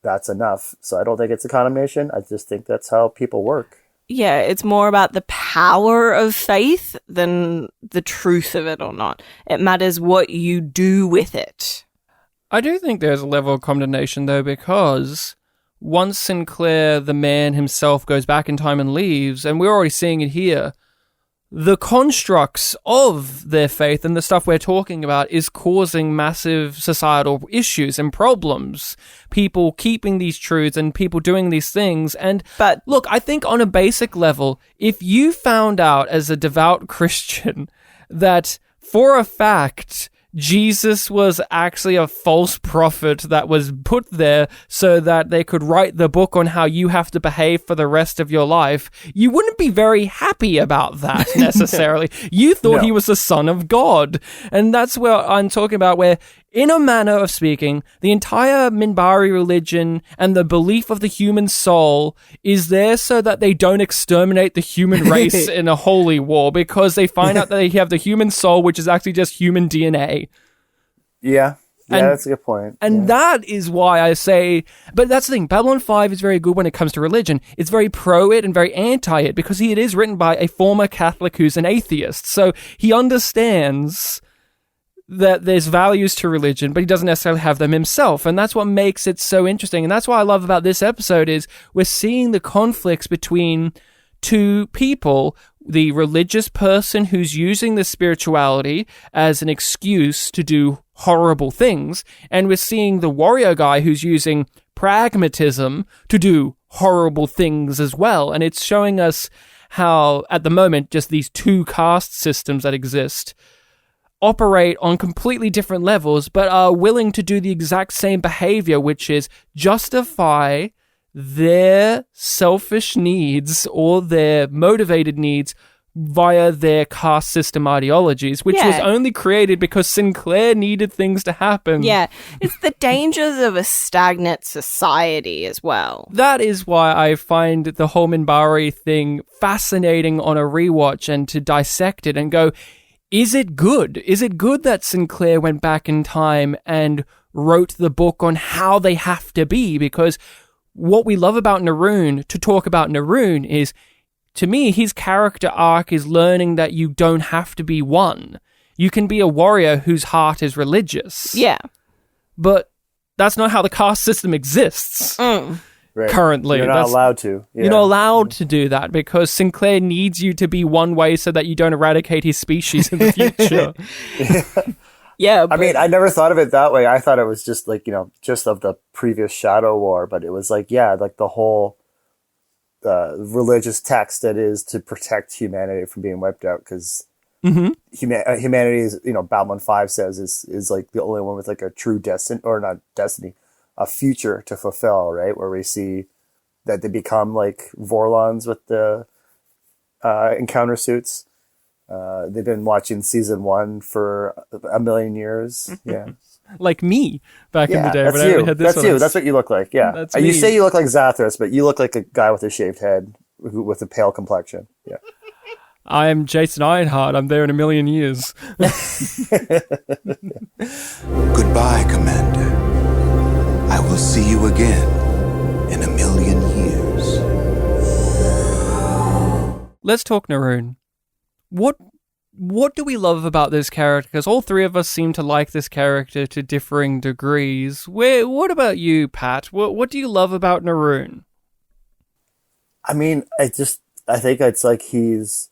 that's enough. So I don't think it's a condemnation. I just think that's how people work. Yeah, it's more about the power of faith than the truth of it or not. It matters what you do with it. I do think there's a level of condemnation, though, because once Sinclair, the man himself, goes back in time and leaves, and we're already seeing it here, the constructs of their faith and the stuff we're talking about is causing massive societal issues and problems. People keeping these truths and people doing these things. But look, I think on a basic level, if you found out as a devout Christian that for a fact Jesus was actually a false prophet that was put there so that they could write the book on how you have to behave for the rest of your life, you wouldn't be very happy about that necessarily. You thought he was the son of God. And that's where I'm talking about, where, in a manner of speaking, the entire Mbryo religion and the belief of the human soul is there so that they don't exterminate the human race in a holy war, because they find out that they have the human soul, which is actually just human DNA. Yeah. Yeah, that's a good point. And that is why I say, but that's the thing, Babylon 5 is very good when it comes to religion. It's very pro-it and very anti-it, because it is written by a former Catholic who's an atheist. So he understands that there's values to religion, but he doesn't necessarily have them himself. And that's what makes it so interesting. And that's what I love about this episode is we're seeing the conflicts between two people, the religious person who's using the spirituality as an excuse to do horrible things, and we're seeing the warrior guy who's using pragmatism to do horrible things as well. And it's showing us how, at the moment, just these two caste systems that exist operate on completely different levels, but are willing to do the exact same behavior, which is justify their selfish needs or their motivated needs via their caste system ideologies, which was only created because Sinclair needed things to happen. Yeah, it's the dangers of a stagnant society as well. That is why I find the whole Mbryo thing fascinating on a rewatch, and to dissect it and go, is it good? Is it good that Sinclair went back in time and wrote the book on how they have to be? Because what we love about Naroon, to talk about Naroon, is, to me, his character arc is learning that you don't have to be one. You can be a warrior whose heart is religious. Yeah. But that's not how the caste system exists currently. You're not allowed to. Yeah. You're not allowed to do that, because Sinclair needs you to be one way so that you don't eradicate his species in the future. Yeah, I mean, I never thought of it that way. I thought it was just like, just of the previous Shadow War, but it was like, like the whole religious text that is to protect humanity from being wiped out, because humanity is, Babylon 5 says is like the only one with like a true destiny, or not destiny, a future to fulfill, right? Where we see that they become like Vorlons with the encounter suits. They've been watching season 1 for a million years. Yeah. Like me back in the day. That's when you. I had this That's you. That's what you look like. Yeah. That's You me. say you look like Zathras, but you look like a guy with a shaved head with a pale complexion. Yeah. I am Jason Ironheart. I'm there in a million years. Goodbye, Commander. I will see you again in a million years. Let's talk Naroon. What do we love about this character? Because all three of us seem to like this character to differing degrees. What about you, Pat? What do you love about Naroon? I mean, I think it's like he's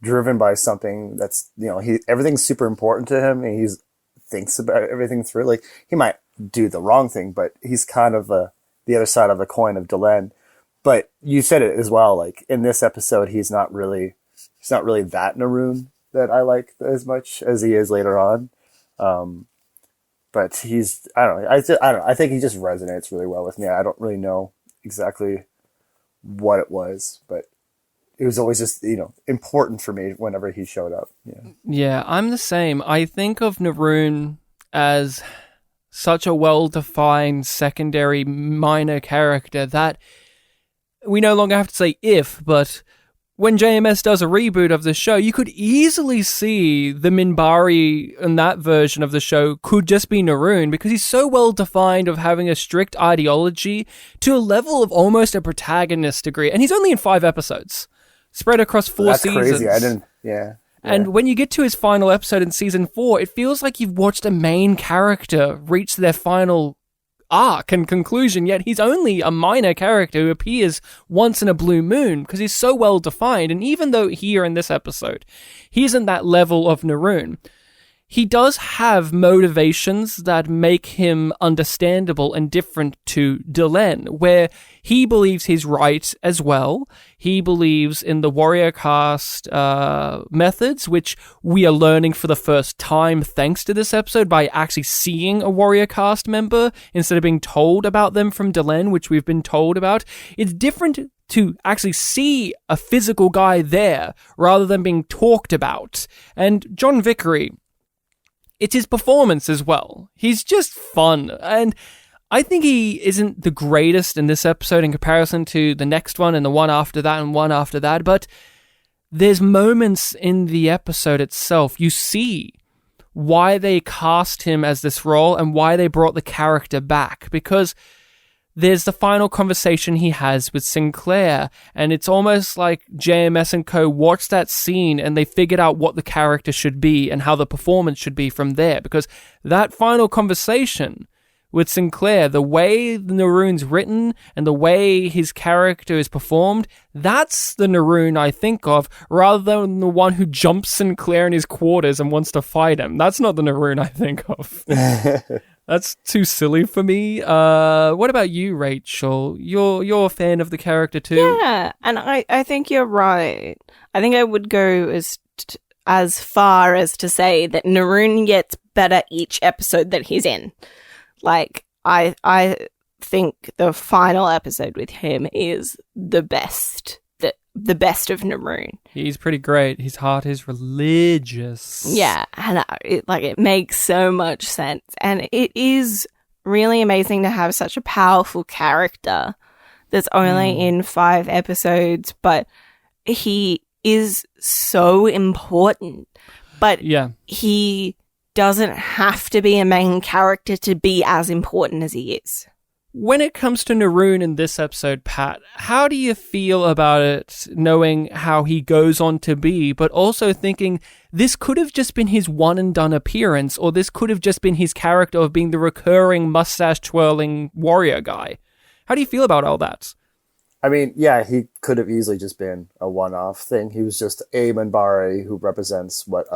driven by something that's, everything's super important to him, and he thinks about everything through. Like, he might do the wrong thing, but he's kind of the other side of the coin of Delenn. But you said it as well, like, in this episode, he's not really that Naroon that I like as much as he is later on. But he's, I don't know. I think he just resonates really well with me. I don't really know exactly what it was, but it was always just, important for me whenever he showed up. Yeah. Yeah, I'm the same. I think of Naroon as such a well-defined secondary minor character that we no longer have to say if, but when JMS does a reboot of the show, you could easily see the Minbari in that version of the show could just be Naroon, because he's so well defined of having a strict ideology to a level of almost a protagonist degree. And he's only in 5 episodes, spread across 4 seasons. That's crazy. I didn't, yeah. And when you get to his final episode in season 4, it feels like you've watched a main character reach their final arc and conclusion, yet he's only a minor character who appears once in a blue moon because he's so well defined. And even though here in this episode, he isn't that level of Naroon, he does have motivations that make him understandable and different to Delenn, where he believes he's right as well. He believes in the warrior caste methods, which we are learning for the first time thanks to this episode by actually seeing a warrior caste member instead of being told about them from Delenn, which we've been told about. It's different to actually see a physical guy there rather than being talked about. And John Vickery, it's his performance as well. He's just fun. And I think he isn't the greatest in this episode in comparison to the next one and the one after that and one after that. But there's moments in the episode itself. You see why they cast him as this role and why they brought the character back. Because there's the final conversation he has with Sinclair, and it's almost like JMS and co. watched that scene and they figured out what the character should be and how the performance should be from there. Because that final conversation with Sinclair, the way the Naroon's written and the way his character is performed, that's the Naroon I think of, rather than the one who jumps Sinclair in his quarters and wants to fight him. That's not the Naroon I think of. That's too silly for me. What about you, Rachel? You're a fan of the character too? Yeah, and I think you're right. I think I would go as far as to say that Naroon gets better each episode that he's in. Like, I think the final episode with him is the best. The best of Naroon. He's pretty great. His heart is religious. Yeah, and it makes so much sense. And it is really amazing to have such a powerful character that's only in 5 episodes, but he is so important. But he doesn't have to be a main character to be as important as he is. When it comes to Naroon in this episode, Pat, how do you feel about it, knowing how he goes on to be, but also thinking this could have just been his one-and-done appearance, or this could have just been his character of being the recurring mustache-twirling warrior guy? How do you feel about all that? I mean, yeah, he could have easily just been a one-off thing. He was just a Mbryo who represents what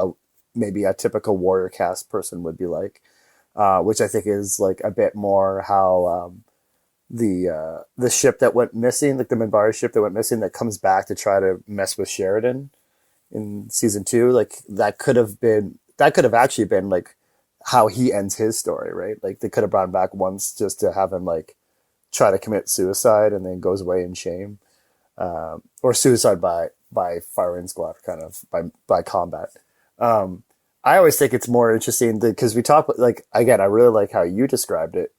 maybe a typical warrior caste person would be like. Which I think is like a bit more how the ship that went missing, like the Mbryo ship that went missing, that comes back to try to mess with Sheridan in season 2. Like that could have actually been like how he ends his story, right? Like they could have brought him back once just to have him like try to commit suicide and then goes away in shame, or suicide by firing squad, kind of by combat. I always think it's more interesting because we talk, like, again, I really like how you described it,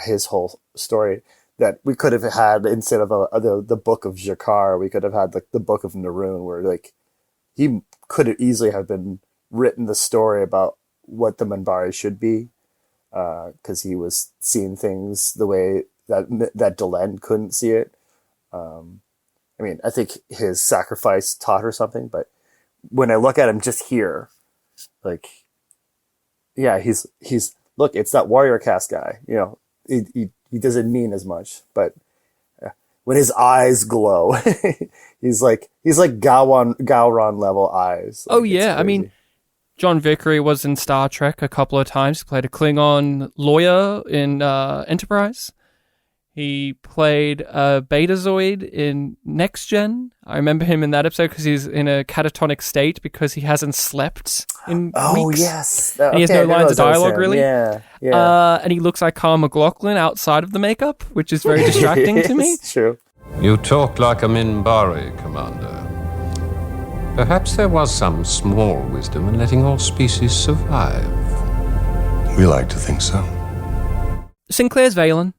his whole story, that we could have had, instead of the book of Jakar, we could have had like the book of Naroon, where like he could have easily have been written the story about what the Mbryo should be, because he was seeing things the way that Delenn couldn't see it. I mean, I think his sacrifice taught her something, but when I look at him just here, like, yeah, he's look, it's that warrior caste guy, you know, he doesn't mean as much, but when his eyes glow, he's like Gowron level eyes. Like, oh yeah, I mean, John Vickery was in Star Trek a couple of times. He played a Klingon lawyer in Enterprise. He played a Betazoid in Next Gen. I remember him in that episode because he's in a catatonic state because he hasn't slept in weeks. Oh, yes. And he has no lines of dialogue, really. Yeah. And he looks like Carl McLaughlin outside of the makeup, which is very distracting to me. It's true. You talk like a Mbryo, Commander. Perhaps there was some small wisdom in letting all species survive. We like to think so. Sinclair's Valen.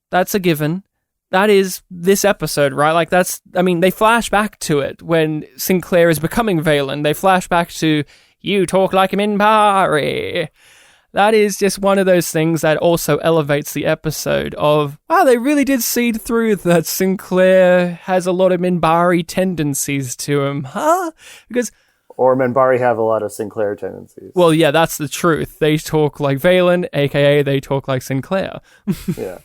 That's a given. That is this episode, right? Like they flash back to it when Sinclair is becoming Valen. They flash back to, you talk like a Mbryo. That is just one of those things that also elevates the episode of, wow, they really did seed through that Sinclair has a lot of Mbryo tendencies to him, huh? Because Or Mbryo have a lot of Sinclair tendencies. Well, yeah, that's the truth. They talk like Valen, aka they talk like Sinclair. Yeah,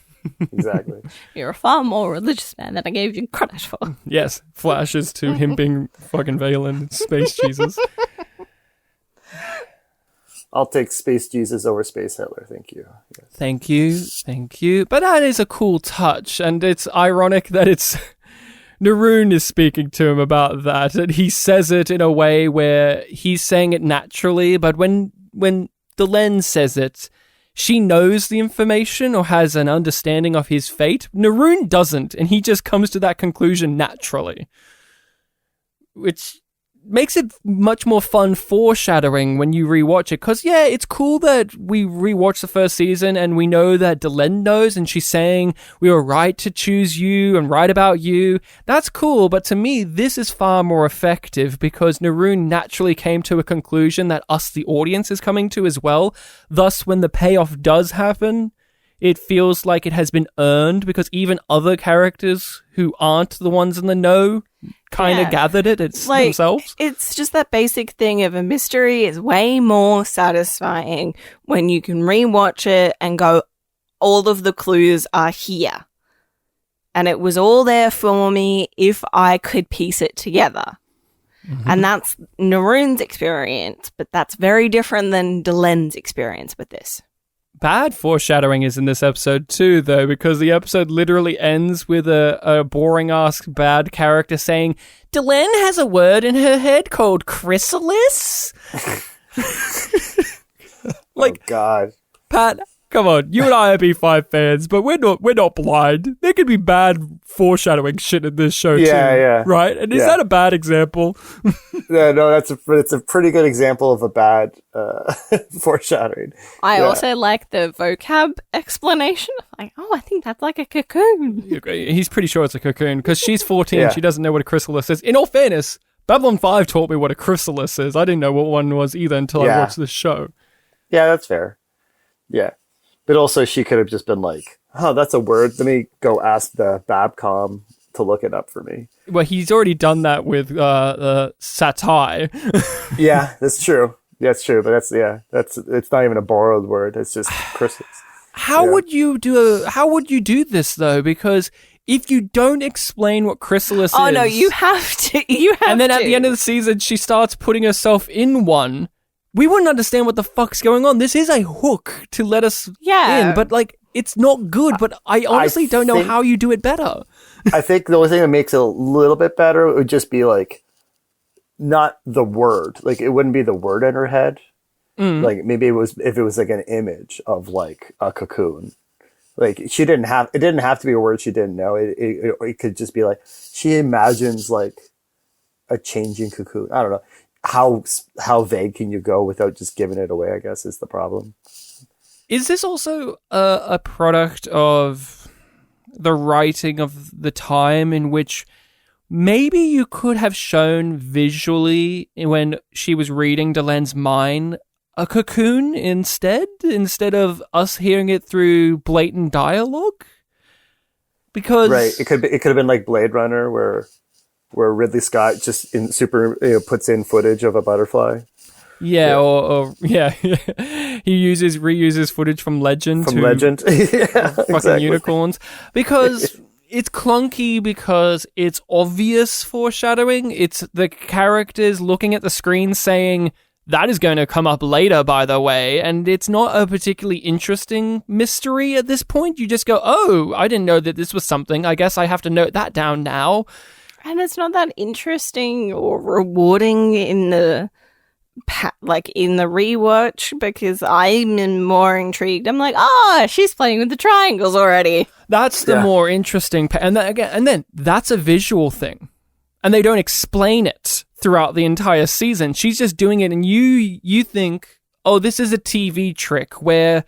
exactly. You're a far more religious man than I gave you credit for. Yes, flashes to him being fucking Valen, Space Jesus. I'll take Space Jesus over Space Hitler. Thank you. Yes. Thank you. But that is a cool touch, and it's ironic that it's Naroon is speaking to him about that, and he says it in a way where he's saying it naturally, but when Delenn says it, she knows the information or has an understanding of his fate. Naroon doesn't, and he just comes to that conclusion naturally, which makes it much more fun foreshadowing when you rewatch it. Because, yeah, it's cool that we rewatch the first season and we know that Delenn knows and she's saying we were right to choose you and right about you. That's cool, but to me, this is far more effective because Naroon naturally came to a conclusion that us, the audience, is coming to as well. Thus, when the payoff does happen, it feels like it has been earned because even other characters who aren't the ones in the know kind of gathered it themselves. It's just that basic thing of a mystery is way more satisfying when you can rewatch it and go, all of the clues are here. And it was all there for me if I could piece it together. Mm-hmm. And that's Naroon's experience, but that's very different than Delenn's experience with this. Bad foreshadowing is in this episode too, though, because the episode literally ends with a boring-ass bad character saying, Delenn has a word in her head called chrysalis? Like, oh, God. Pat, come on, you and I are B5 fans, but we're not blind. There could be bad foreshadowing shit in this show too, right? And is that a bad example? No, it's a pretty good example of a bad foreshadowing. I also like the vocab explanation. Like, I think that's like a cocoon. He's pretty sure it's a cocoon because she's 14. She doesn't know what a chrysalis is. In all fairness, Babylon 5 taught me what a chrysalis is. I didn't know what one was either until I watched this show. Yeah, that's fair. Yeah. But also she could have just been like, that's a word. Let me go ask the Babcom to look it up for me. Well, he's already done that with satai. Yeah, that's true. That's true. But it's not even a borrowed word. It's just chrysalis. How would you do this though? Because if you don't explain what chrysalis is... Oh, no, you have to. And then at the end of the season, she starts putting herself in one. We wouldn't understand what the fuck's going on. This is a hook to let us in, but like, it's not good, but I honestly don't know how you do it better. I think the only thing that makes it a little bit better would just be like, not the word. Like, it wouldn't be the word in her head. Like, maybe if it was like an image of like a cocoon. Like, it didn't have to be a word she didn't know. It could just be like, she imagines like a changing cocoon. I don't know. How vague can you go without just giving it away, I guess, is the problem. Is this also a product of the writing of the time in which maybe you could have shown visually when she was reading Delenn's mind a cocoon instead of us hearing it through blatant dialogue? Because it could have been like Blade Runner where Ridley Scott just puts in footage of a butterfly. He reuses footage from Legend. Fucking exactly. Unicorns. Because it's clunky because it's obvious foreshadowing. It's the characters looking at the screen saying, that is going to come up later, by the way, and it's not a particularly interesting mystery at this point. You just go, oh, I didn't know that this was something. I guess I have to note that down now. And it's not that interesting or rewarding in the rewatch because I'm more intrigued. I'm like, she's playing with the triangles already. That's the more interesting and then that's a visual thing. And they don't explain it throughout the entire season. She's just doing it and you think, this is a TV trick where,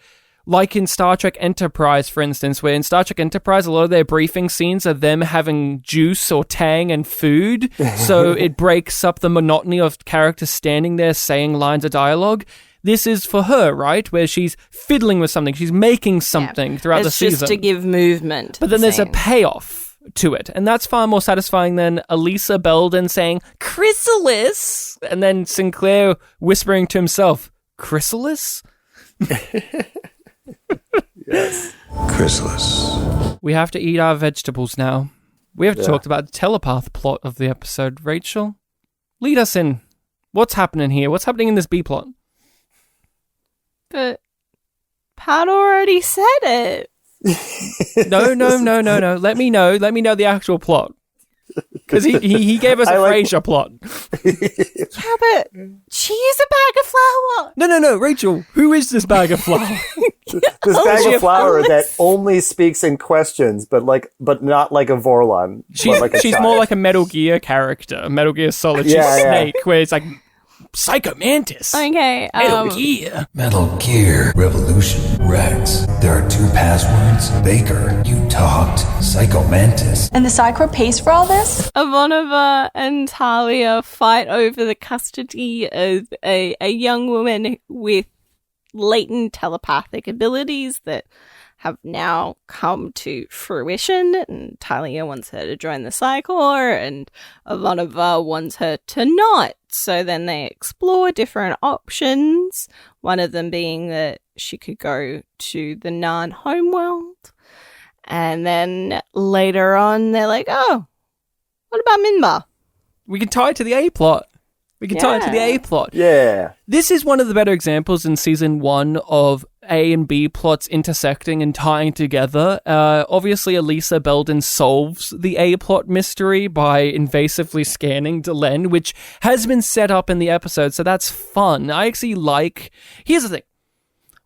like in Star Trek Enterprise, for instance, where in Star Trek Enterprise, a lot of their briefing scenes are them having juice or tang and food. So it breaks up the monotony of characters standing there saying lines of dialogue. This is for her, right? Where she's fiddling with something. She's making something throughout the season. It's just to give movement. But then there's a payoff. to it. And that's far more satisfying than Elisa Belden saying, chrysalis, and then Sinclair whispering to himself, chrysalis? Yes. Chrysalis. We have to eat our vegetables now. We have to talk about the telepath plot of the episode. Rachel, lead us in. What's happening here? What's happening in this B plot? But Pat already said it. No. Let me know the actual plot. Because he gave us a Frasier plot. Yeah, but she's a bag of flour. No, Rachel. Who is this bag of flour? This bag of flour that only speaks in questions, but not like a Vorlon. She's more like a Metal Gear character, a Metal Gear Solid. She's Snake, where it's like Psycho Mantis. Okay. Metal Gear Revolution Rex. There are 2 passwords. Baker, you talked. Psycho Mantis. And the Psychor pays for all this? Ivanova and Talia fight over the custody of a young woman with latent telepathic abilities that have now come to fruition, and Talia wants her to join the Psychor, and Ivanova wants her to not. So then they explore different options, one of them being that she could go to the Narn homeworld, and then later on they're like, oh, what about Minbar? We can tie it to the A plot. Yeah. This is one of the better examples in season 1 of A and B plots intersecting and tying together. Obviously, Elisa Belden solves the A plot mystery by invasively scanning Delenn, which has been set up in the episode, so that's fun. I actually Here's the thing.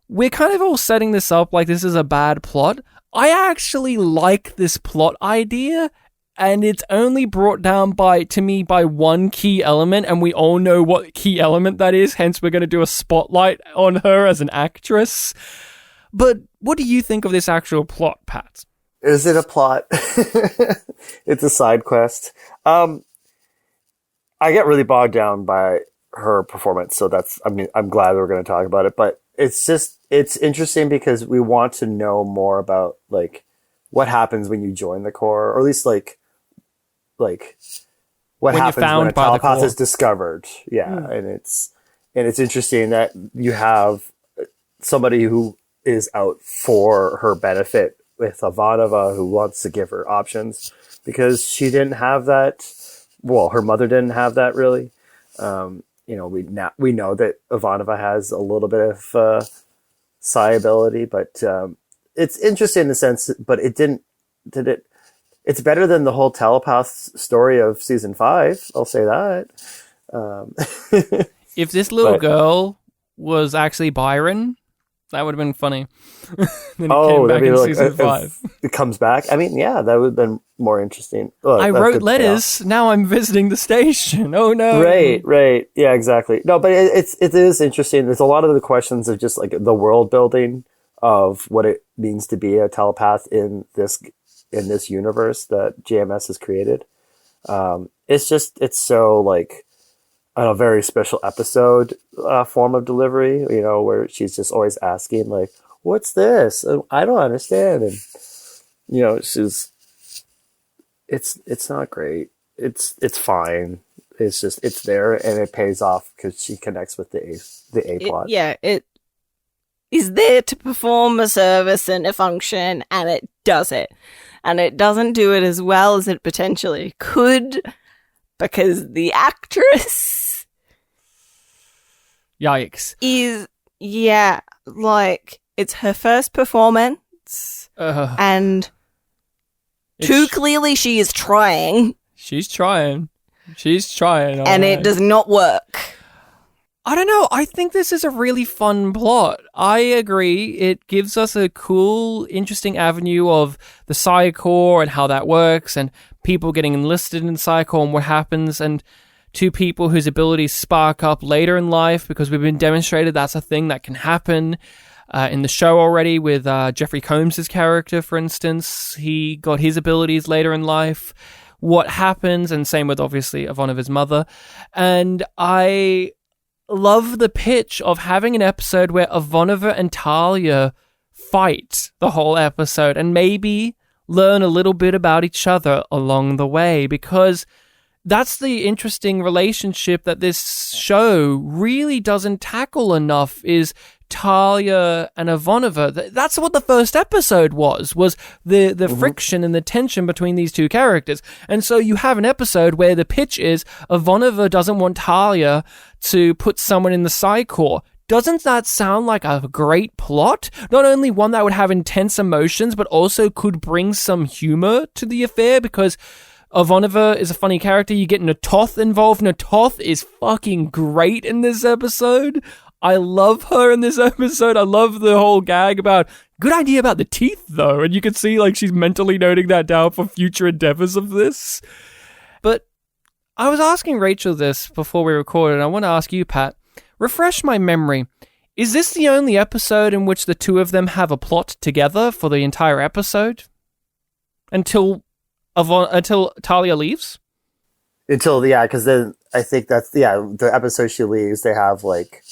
We're kind of all setting this up like this is a bad plot. I actually like this plot idea, and it's only brought down by one key element, and we all know what key element that is, hence we're going to do a spotlight on her as an actress. But what do you think of this actual plot, Pat? Is it a plot? It's a side quest. I get really bogged down by her performance, so I'm glad we're going to talk about it, but it's interesting because we want to know more about, like, what happens when you join the Corps, or at least like what happens when a telepath is discovered. Yeah. And it's interesting that you have somebody who is out for her benefit with Ivanova, who wants to give her options because she didn't have that. Well, her mother didn't have that really. We know that Ivanova has a little bit of psi ability, but it's interesting in the sense, but it's better than the whole telepath story of season 5. I'll say that. If this little girl was actually Byron, that would have been funny. Then came back in season 5. It comes back. I mean, yeah, that would have been more interesting. I wrote letters. Yeah. Now I'm visiting the station. Oh no. Right. Yeah, exactly. No, but it is interesting. There's a lot of the questions of just like the world building of what it means to be a telepath in this universe that JMS has created. It's so like a very special episode form of delivery, where she's just always asking like, what's this? I don't understand. And, it's not great. It's fine. It's just, it's there and it pays off because she connects with the A plot. It is there to perform a service and a function, and it does it. And it doesn't do it as well as it potentially could because the actress... Yikes. It's her first performance. And too clearly she is trying. She's trying. And it does not work. I don't know. I think this is a really fun plot. I agree. It gives us a cool, interesting avenue of the Psychor and how that works, and people getting enlisted in Psychor and what happens, and two people whose abilities spark up later in life, because we've been demonstrated that's a thing that can happen in the show already with Jeffrey Combs' character, for instance. He got his abilities later in life. What happens, and same with, obviously, Ivanova's mother. And I love the pitch of having an episode where Ivanova and Talia fight the whole episode, and maybe learn a little bit about each other along the way, because that's the interesting relationship that this show really doesn't tackle enough, is Talia and Ivanova. That's what the first episode was the friction and the tension between these two characters. And so you have an episode where the pitch is Ivanova doesn't want Talia to put someone in the Psi Corps. Doesn't that sound like a great plot? Not only one that would have intense emotions, but also could bring some humor to the affair, because Ivanova is a funny character. You get Natoth involved. Natoth is fucking great in this episode. I love her in this episode. I love the whole gag about, good idea about the teeth, though. And you can see, like, she's mentally noting that down for future endeavors of this. But I was asking Rachel this before we recorded, and I want to ask you, Pat. Refresh my memory. Is this the only episode in which the two of them have a plot together for the entire episode? Until Talia leaves? Because then I think that's, the episode she leaves, they have, like,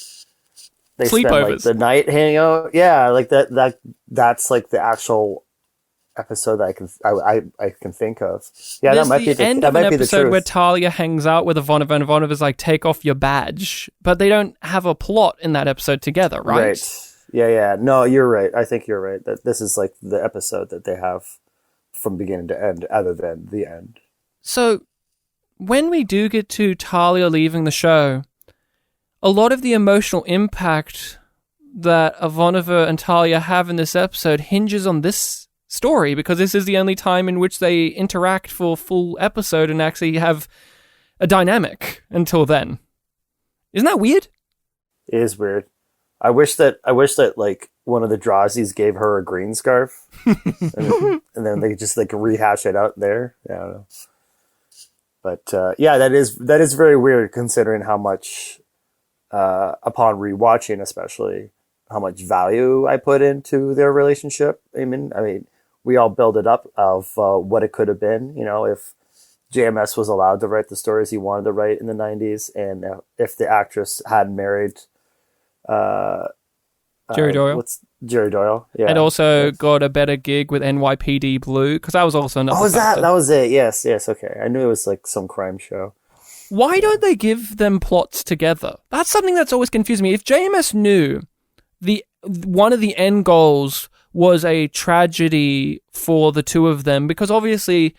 they spend, like, the night hanging out. Yeah, like, that's, like, the actual episode that I can think of. Yeah, there's that might be the end of an episode where Talia hangs out with Ivanova, and Ivanova's like, take off your badge. But they don't have a plot in that episode together, right? Right. Yeah. No, you're right. I think you're right. That this is, like, the episode that they have from beginning to end, other than the end. So, when we do get to Talia leaving the show, a lot of the emotional impact that Ivanova and Talia have in this episode hinges on this story, because this is the only time in which they interact for a full episode and actually have a dynamic until then. Isn't that weird? It is weird. I wish that like one of the Drazies gave her a green scarf, and then they just like rehash it out there. Yeah, I don't know. But that is very weird, considering how much upon rewatching, especially how much value I put into their relationship. I mean, we all build it up of what it could have been. You know, if JMS was allowed to write the stories he wanted to write in the 90s, and if the actress had married Jerry Doyle. Jerry Doyle, yeah. And also got a better gig with NYPD Blue, because that was also another factor. That was it. Yes, okay. I knew it was like some crime show. Why don't they give them plots together? That's something that's always confused me. If JMS knew one of the end goals was a tragedy for the two of them, because obviously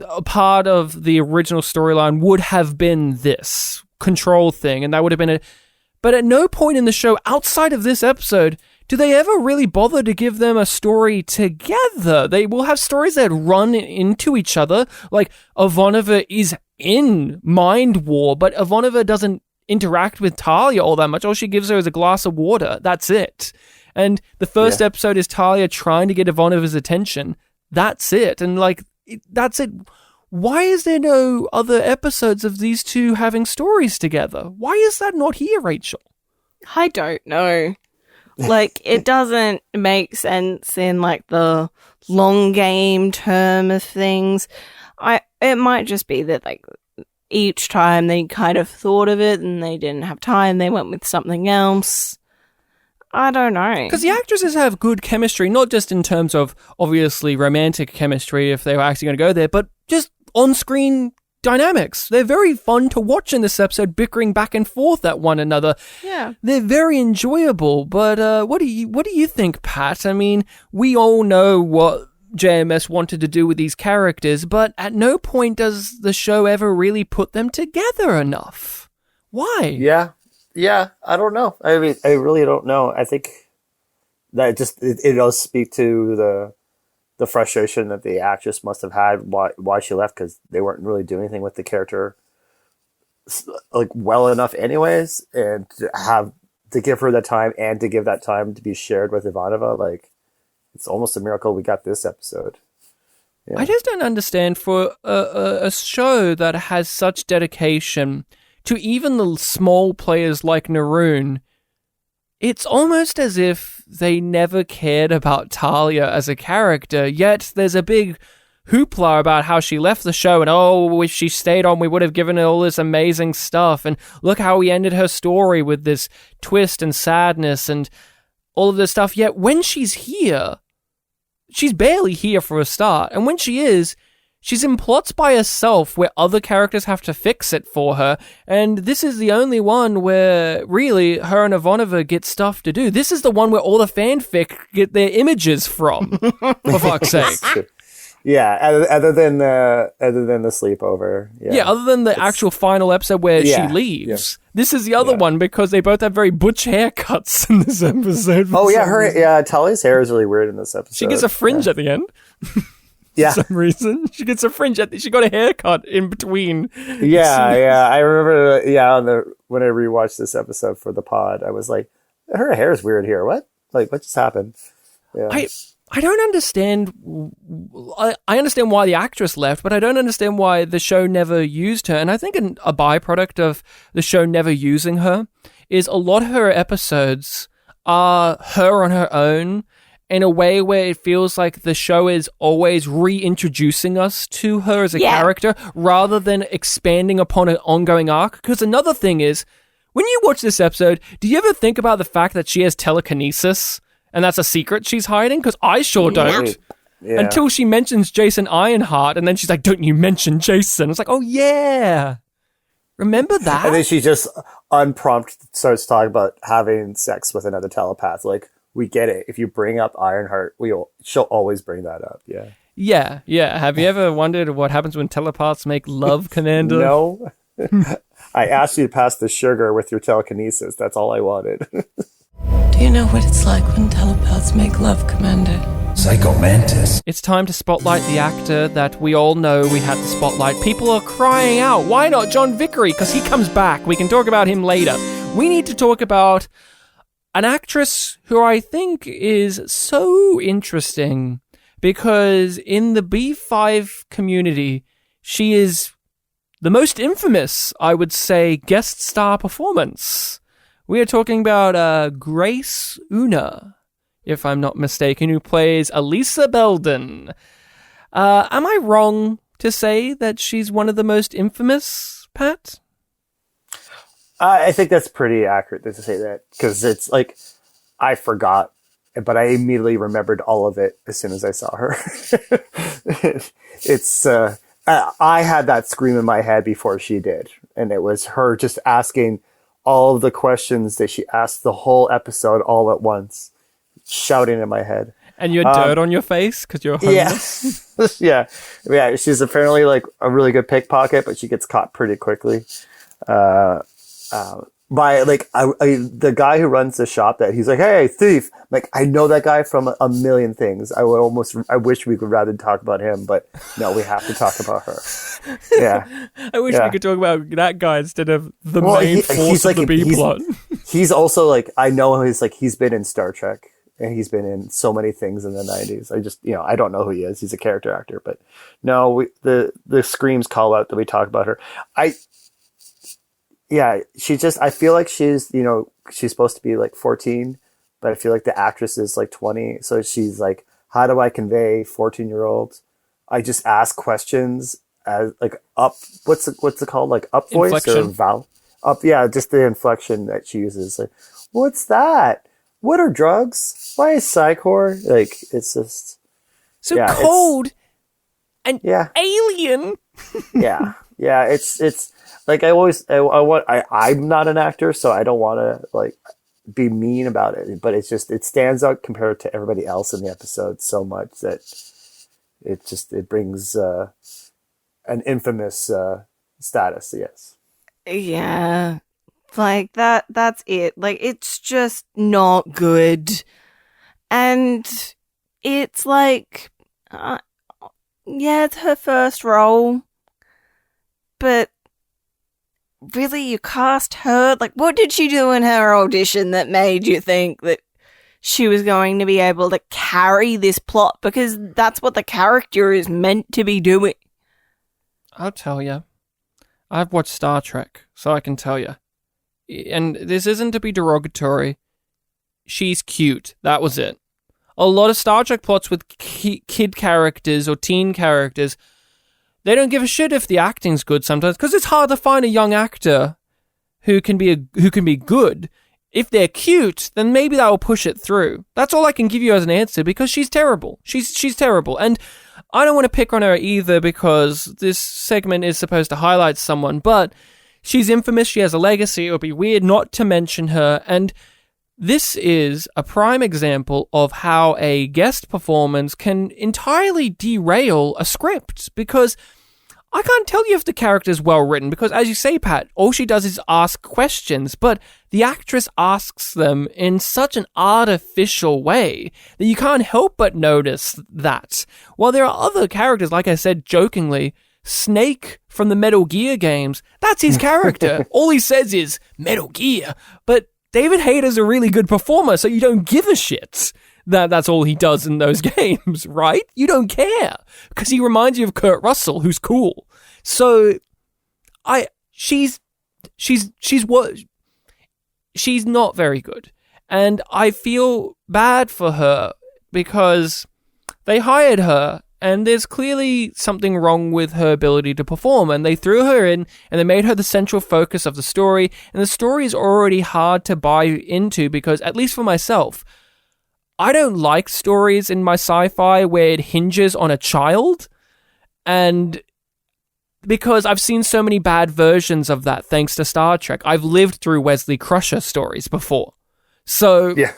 a part of the original storyline would have been this control thing, and that would have been but at no point in the show outside of this episode do they ever really bother to give them a story together. They will have stories that run into each other, like Ivanova is in Mind War, but Ivanova doesn't interact with Talia all that much. All she gives her is a glass of water. That's it. And the first episode is Talia trying to get Ivanova's attention. That's it. And that's it. Why is there no other episodes of these two having stories together? Why is that not here, Rachel? I don't know. It doesn't make sense in, the long game term of things. It might just be that, each time they kind of thought of it and they didn't have time, they went with something else. I don't know. Because the actresses have good chemistry, not just in terms of, obviously, romantic chemistry, if they were actually going to go there, but just on-screen dynamics. They're very fun to watch in this episode, bickering back and forth at one another. Yeah. They're very enjoyable, but what do you think, Pat? I mean, we all know what JMS wanted to do with these characters, but at no point does the show ever really put them together enough. Why? Yeah, I don't know. I mean, I really don't know. I think that it does speak to the frustration that the actress must have had why she left, because they weren't really doing anything with the character well enough anyways, and to give her that time and to give that time to be shared with Ivanova, it's almost a miracle we got this episode. Yeah. I just don't understand, for a show that has such dedication to even the small players like Naroon, it's almost as if they never cared about Talia as a character, yet there's a big hoopla about how she left the show, and if she stayed on, we would have given her all this amazing stuff, and look how we ended her story with this twist and sadness and all of this stuff. Yet when she's here, she's barely here for a start. And when she is, she's in plots by herself where other characters have to fix it for her. And this is the only one where really her and Ivanova get stuff to do. This is the one where all the fanfic get their images from, for fuck's sake. Yeah, other than the sleepover. Yeah, other than the actual final episode where she leaves. Yeah. This is the other one because they both have very butch haircuts in this episode. Tully's hair is really weird in this episode. She gets a fringe at the end. For some reason. She gets a fringe she got a haircut in between. Yeah. I remember, when I rewatched this episode for the pod, I was like, her hair is weird here. What? Like, what just happened? Yeah. I don't understand. I understand why the actress left, but I don't understand why the show never used her. And I think a byproduct of the show never using her is a lot of her episodes are her on her own in a way where it feels like the show is always reintroducing us to her as a character rather than expanding upon an ongoing arc. Because another thing is, when you watch this episode, do you ever think about the fact that she has telekinesis? And that's a secret she's hiding? Because I sure don't. Yeah. Until she mentions Jason Ironheart, and then she's like, don't you mention Jason. It's like, oh yeah. Remember that? And then she just unprompted starts talking about having sex with another telepath. Like, we get it. If you bring up Ironheart, she'll always bring that up. Yeah. Yeah. Have you ever wondered what happens when telepaths make love, Commander? No. I asked you to pass the sugar with your telekinesis. That's all I wanted. Do you know what it's like when telepaths make love, Commander? Psycho Mantis. It's time to spotlight the actor that we all know we had to spotlight. People are crying out, why not John Vickery? Because he comes back. We can talk about him later. We need to talk about an actress who I think is so interesting because in the B5 community, she is the most infamous, I would say, guest star performance. We are talking about Grace Una, if I'm not mistaken, who plays Elisa Belden. Am I wrong to say that she's one of the most infamous, Pat? I think that's pretty accurate to say that, because it's like, I forgot, but I immediately remembered all of it as soon as I saw her. I had that scream in my head before she did, and it was her just asking all of the questions that she asked the whole episode all at once, shouting in my head. And your dirt on your face because you're homeless? Yeah. She's apparently like a really good pickpocket, but she gets caught pretty quickly. By like the guy who runs the shop, that he's like, hey, thief. Like, I know that guy from a million things. I wish we could rather talk about him, but no, we have to talk about her. Yeah. I wish we could talk about that guy instead of the main force of the B plot. He's also like, I know he's been in Star Trek and he's been in so many things in the 90s. I just, I don't know who he is. He's a character actor, but no, the screams call out that we talk about her. I feel like she's supposed to be like 14, but I feel like the actress is like 20. So she's like, how do I convey 14-year-olds? I just ask questions as like up, what's it called? Like up voice inflection. Or vowel? Up. Yeah. Just the inflection that she uses. Like, what's that? What are drugs? Why is Psychor? Like, it's just so cold and alien. Yeah. It's like I'm not an actor, so I don't want to like be mean about it, but it's just, it stands out compared to everybody else in the episode so much that it brings an infamous status. Yes. Yeah. Like that's it. Like, it's just not good. And it's like, it's her first role, but really, you cast her? Like, what did she do in her audition that made you think that she was going to be able to carry this plot? Because that's what the character is meant to be doing. I'll tell you. I've watched Star Trek, so I can tell you. And this isn't to be derogatory. She's cute. That was it. A lot of Star Trek plots with kid characters or teen characters, they don't give a shit if the acting's good sometimes, because it's hard to find a young actor who can be good. if they're cute, then maybe that will push it through. That's all I can give you as an answer, because she's terrible. She's terrible. And I don't want to pick on her either, because this segment is supposed to highlight someone, but she's infamous. She has a legacy. It would be weird not to mention her. And this is a prime example of how a guest performance can entirely derail a script, because I can't tell you if the character is well written, because as you say, Pat, all she does is ask questions, but the actress asks them in such an artificial way that you can't help but notice that. While there are other characters, like I said jokingly, Snake from the Metal Gear games, that's his character. All he says is Metal Gear, but David Hayter's a really good performer, so you don't give a shit that that's all he does in those games, right? You don't care, because he reminds you of Kurt Russell, who's cool. So, she's not very good, and I feel bad for her because they hired her, and there's clearly something wrong with her ability to perform, and they threw her in, and they made her the central focus of the story, and the story is already hard to buy into, because, at least for myself, I don't like stories in my sci-fi where it hinges on a child, and because I've seen so many bad versions of that thanks to Star Trek. I've lived through Wesley Crusher stories before. So yeah.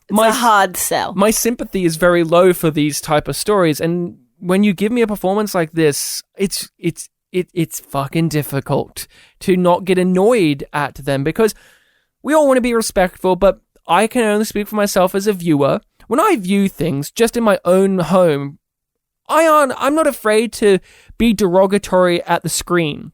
It's a hard sell. My sympathy is very low for these type of stories, and when you give me a performance like this, it's fucking difficult to not get annoyed at them, because we all want to be respectful, but I can only speak for myself as a viewer. When I view things just in my own home, I'm not afraid to be derogatory at the screen.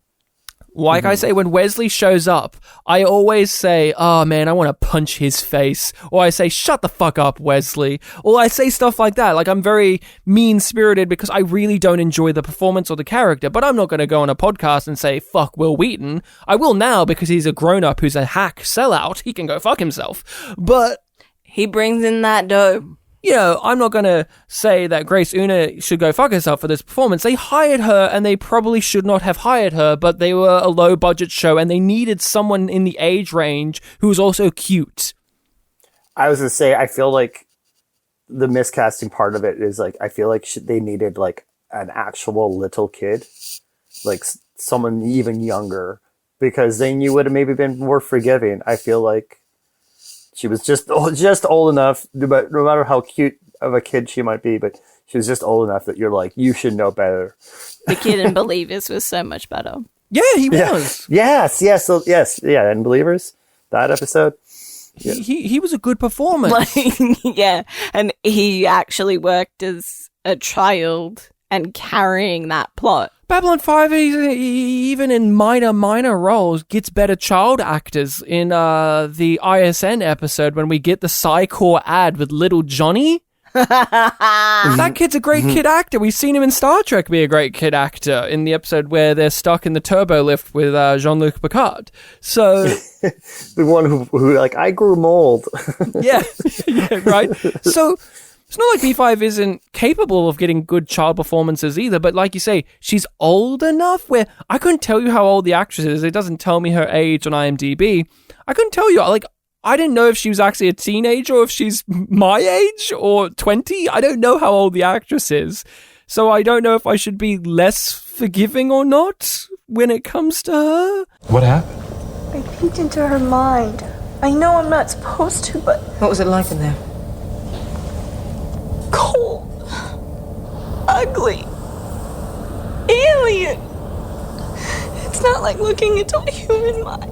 Like I say, when Wesley shows up, I always say, oh man, I want to punch his face. Or I say, shut the fuck up, Wesley. Or I say stuff like that. Like, I'm very mean-spirited because I really don't enjoy the performance or the character. But I'm not going to go on a podcast and say, fuck Will Wheaton. I will now, because he's a grown-up who's a hack sellout. He can go fuck himself. But he brings in that dough. You know, I'm not going to say that Grace Una should go fuck herself for this performance. They hired her, and they probably should not have hired her, but they were a low-budget show, and they needed someone in the age range who was also cute. I was going to say, I feel like the miscasting part of it is, like, I feel like they needed, like, an actual little kid. Like, someone even younger. Because then you would have maybe been more forgiving. I feel like she was just old enough, no matter how cute of a kid she might be, but she was just old enough that you're like, you should know better. The kid in Believers was so much better. Yeah, he was. Yes. Yeah, in Believers, that episode. Yeah. He was a good performer. Yeah, and he actually worked as a child and carrying that plot. Babylon 5, even in minor roles, gets better child actors. In the ISN episode, when we get the Psy-Core ad with little Johnny, that kid's a great kid actor. We've seen him in Star Trek be a great kid actor in the episode where they're stuck in the turbo lift with Jean-Luc Picard. So the one who like, I grew mold. yeah, right. So it's not like B5 isn't capable of getting good child performances either, but like you say, she's old enough where I couldn't tell you how old the actress is. It doesn't tell me her age on IMDb. I couldn't tell you. Like, I didn't know if she was actually a teenager or if she's my age or 20. I don't know how old the actress is. So I don't know if I should be less forgiving or not when it comes to her. What happened? I peeked into her mind. I know I'm not supposed to, but... What was it like in there? Cold. Ugly. Alien. It's not like looking into a human mind.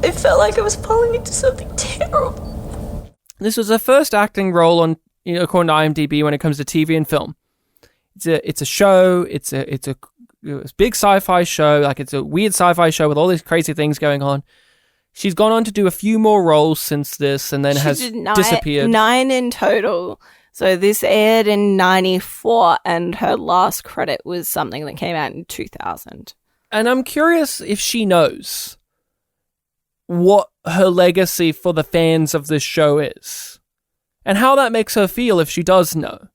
It felt like I was falling into something terrible. This was her first acting role on, according to IMDb, when it comes to TV and film. It's a show. It's a big sci-fi show. Like, it's a weird sci-fi show with all these crazy things going on. She's gone on to do a few more roles since this, and then disappeared. 9 in total. So this aired in 94, and her last credit was something that came out in 2000. And I'm curious if she knows what her legacy for the fans of this show is, and how that makes her feel if she does know.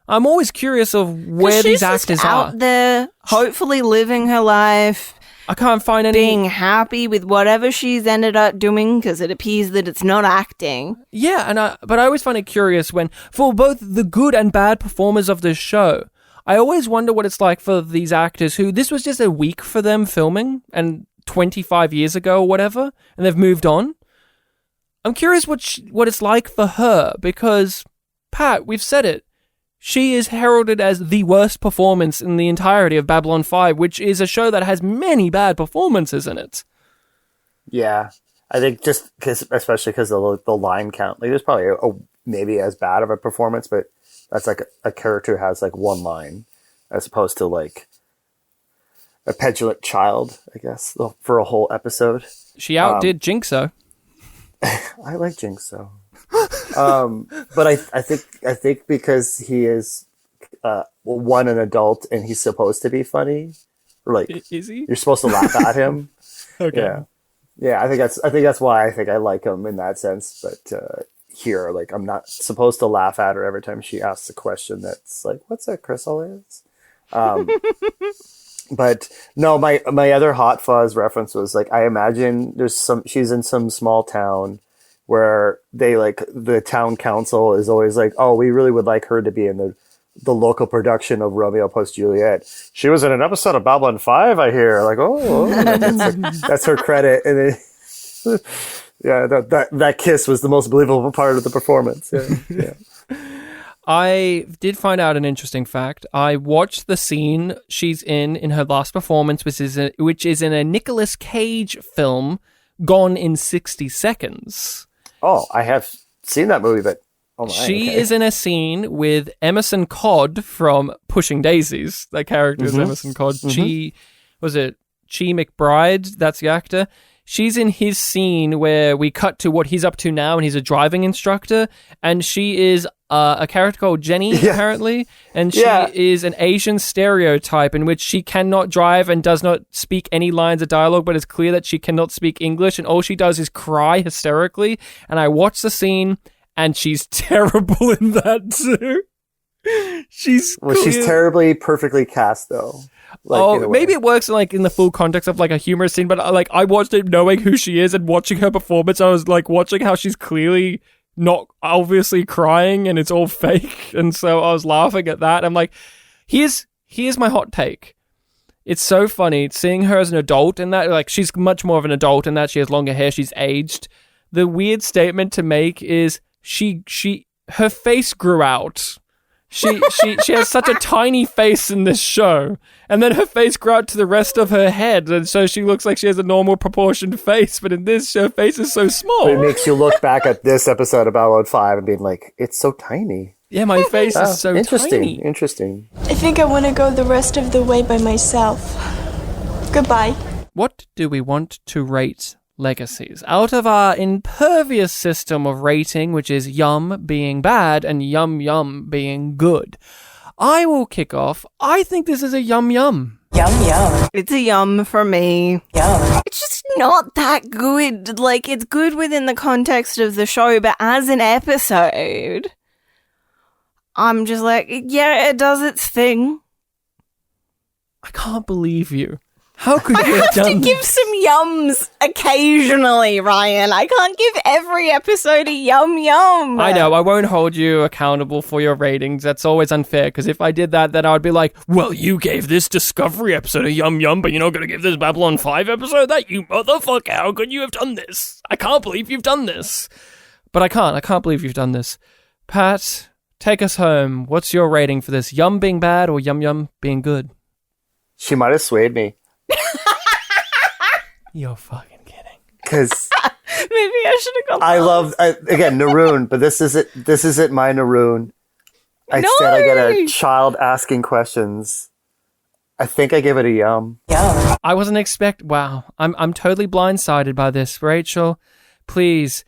I'm always curious of where these actors out are. There, hopefully living her life, I can't find any... being happy with whatever she's ended up doing because it appears that it's not acting. Yeah, but I always find it curious when, for both the good and bad performers of this show, I always wonder what it's like for these actors who, this was just a week for them filming, and 25 years ago or whatever, and they've moved on. I'm curious what it's like for her, because, Pat, we've said it, she is heralded as the worst performance in the entirety of Babylon 5, which is a show that has many bad performances in it. Yeah, I think just especially because of the line count. Like, there's probably maybe as bad of a performance, but that's like a character who has like one line, as opposed to like a petulant child, I guess, for a whole episode. She outdid Jinxo. I like Jinxo. But I think because he is an adult and he's supposed to be funny, or like, is he? You're supposed to laugh at him. Okay. Yeah. I think that's why I think I like him in that sense. But here, like, I'm not supposed to laugh at her every time she asks a question that's like, "What's that chrysalis?" But no, my other Hot Fuzz reference was like, I imagine she's in some small town where they like the town council is always like, oh, we really would like her to be in the local production of Romeo plus Juliet. She was in an episode of Babylon 5, I hear. Like, that's her credit. And then, yeah, that kiss was the most believable part of the performance. Yeah. I did find out an interesting fact. I watched the scene she's in her last performance, which is in a Nicolas Cage film, Gone in 60 Seconds. Oh, I have seen that movie, but she is in a scene with Emerson Codd from Pushing Daisies. That character is Emerson Codd. Mm-hmm. Chi McBride? That's the actor. She's in his scene where we cut to what he's up to now, and he's a driving instructor, and she is a character called Jenny, apparently, and she is an Asian stereotype in which she cannot drive and does not speak any lines of dialogue, but it's clear that she cannot speak English, and all she does is cry hysterically, and I watched the scene, and she's terrible in that too. She's terribly perfectly cast, though. Like, maybe it works like in the full context of like a humorous scene, but like I watched it knowing who she is and watching her performance. I was like watching how she's clearly not obviously crying and it's all fake, and so I was laughing at that. I'm like, here's my hot take. It's so funny seeing her as an adult in that. Like, she's much more of an adult in that she has longer hair, she's aged. The weird statement to make is her face grew out. She has such a tiny face in this show, and then her face grew out to the rest of her head, and so she looks like she has a normal proportioned face, but in this, her face is so small. But it makes you look back at this episode of Babylon 5 and being like, it's so tiny. Yeah, my face is so tiny. Interesting. I think I want to go the rest of the way by myself. Goodbye. What do we want to rate Legacies? Out of our impervious system of rating, which is Yum being bad and Yum Yum being good, I will kick off. I think this is a Yum Yum. Yum yum. It's a yum for me. Yum. It's just not that good. Like, it's good within the context of the show, but as an episode, I'm just like, yeah, it does its thing. I can't believe you. How could you have done I have to give some yums occasionally, Ryan. I can't give every episode a yum yum. I know, I won't hold you accountable for your ratings. That's always unfair, because if I did that, then I would be like, well, you gave this Discovery episode a yum yum, but you're not going to give this Babylon 5 episode that? You motherfucker, how could you have done this? I can't believe you've done this. But I can't believe you've done this. Pat, take us home. What's your rating for this? Yum being bad or yum yum being good? She might have swayed me. You're fucking kidding. Because maybe I should have gone. Again, Naroon, but this isn't my Naroon. Instead, I get a child asking questions. I think I give it a yum. Yum. I wasn't wow. I'm totally blindsided by this. Rachel, please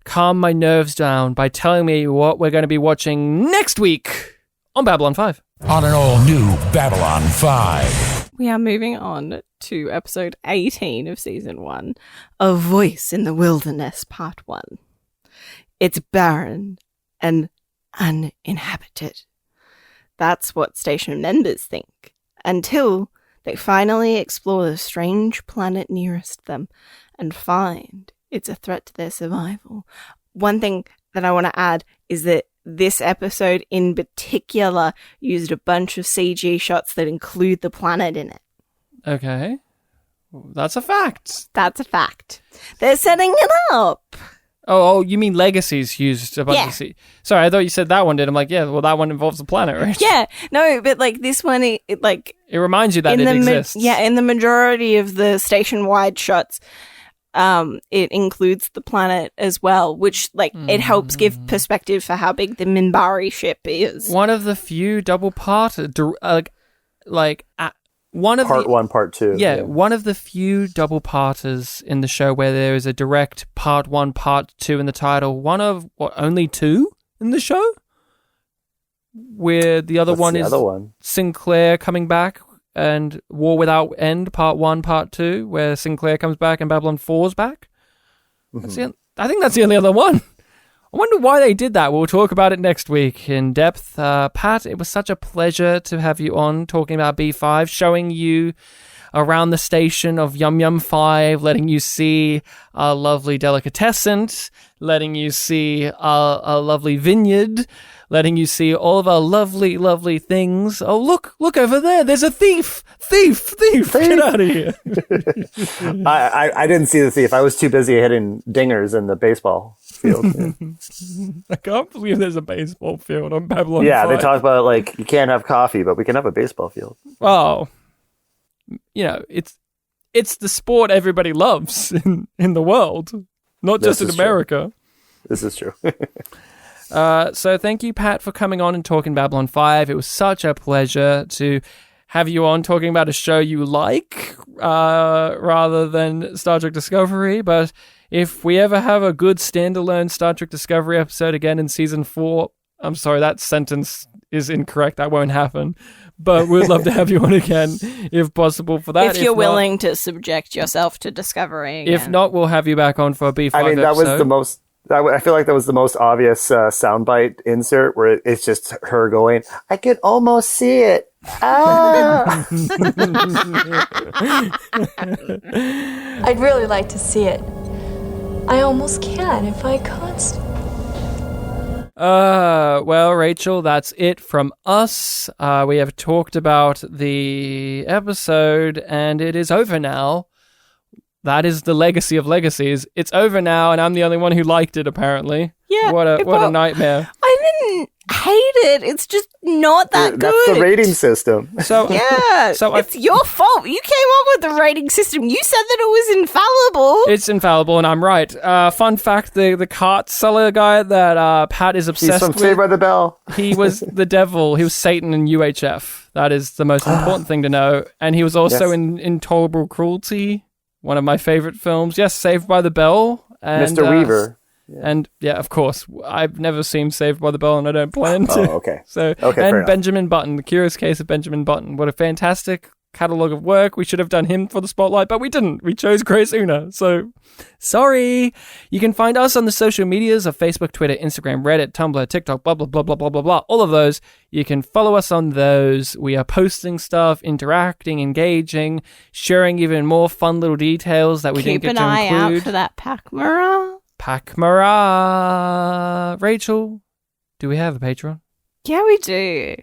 calm my nerves down by telling me what we're going to be watching next week on Babylon 5. On an all-new Babylon 5. We are moving on to episode 18 of season 1, A Voice in the Wilderness, part 1. It's barren and uninhabited. That's what station members think, until They finally explore the strange planet nearest them and find it's a threat to their survival. One thing that I want to add is that this episode in particular used a bunch of CG shots that include the planet in it. Okay. That's a fact. That's a fact. They're setting it up. Oh, you mean Legacies used a bunch of CG? Sorry, I thought you said that one did. I'm like, yeah, well, that one involves the planet, right? Yeah. No, but like this one, it reminds you that it exists. In the majority of the station-wide shots, it includes the planet as well, which it helps give perspective for how big the Mbryo ship is. One of the few double-parted, part 1, part 2. Yeah, one of the few double-parters in the show where there is a direct part 1, part 2 in the title. One of only 2 in the show, where the other one is Sinclair coming back. And War Without End, Part 1, Part 2, where Sinclair comes back and Babylon 4's back. Mm-hmm. I think that's the only other one. I wonder why they did that. We'll talk about it next week in depth. Pat, it was such a pleasure to have you on talking about B5, showing you around the station of YumYum5, letting you see our lovely delicatessen, letting you see our lovely vineyard, letting you see all of our lovely, lovely things. Oh, look over there. There's a thief. Thief. Get out of here. I didn't see the thief. I was too busy hitting dingers in the baseball field. Yeah. I can't believe there's a baseball field on Babylon 5. They talk about you can't have coffee, but we can have a baseball field. Oh, it's the sport everybody loves in the world, not just in America. This is true. So thank you, Pat, for coming on and talking Babylon 5. It was such a pleasure to have you on talking about a show you like rather than Star Trek Discovery. But if we ever have a good standalone Star Trek Discovery episode again in Season 4, I'm sorry, that sentence is incorrect. That won't happen. But we'd love to have you on again, if possible, for that. If you're willing to subject yourself to Discovery again. If not, we'll have you back on for a B5 I mean, that episode. was the most... I feel like that was the most obvious soundbite insert where it's just her going, I could almost see it. Ah! I'd really like to see it. I almost can if I const. Well, Rachel, that's it from us. We have talked about the episode, and it is over now. That is the legacy of Legacies. It's over now, and I'm the only one who liked it, apparently. Yeah. What a nightmare. I didn't hate it. It's just not that good. That's the rating system. So yeah. So it's your fault. You came up with the rating system. You said that it was infallible. It's infallible, and I'm right. Fun fact, the cart seller guy that Pat is obsessed with. He's from Saved by the Bell. He was the devil. He was Satan in UHF. That is the most important thing to know. And he was also in Intolerable Cruelty, one of my favorite films. Yes, Saved by the Bell. And, Mr. Weaver. Yeah. And yeah, of course, I've never seen Saved by the Bell, and I don't plan to. Oh, okay. And Benjamin Button, The Curious Case of Benjamin Button. What a fantastic catalogue of work. We should have done him for the spotlight, but we didn't. We chose Grace Una. So, sorry. You can find us on the social medias of Facebook, Twitter, Instagram, Reddit, Tumblr, TikTok, blah, blah, blah, blah, blah, blah, blah. All of those. You can follow us on those. We are posting stuff, interacting, engaging, sharing even more fun little details that we didn't get to include. Keep an eye out for that Pakmara. Rachel, do we have a Patreon? Yeah, we do.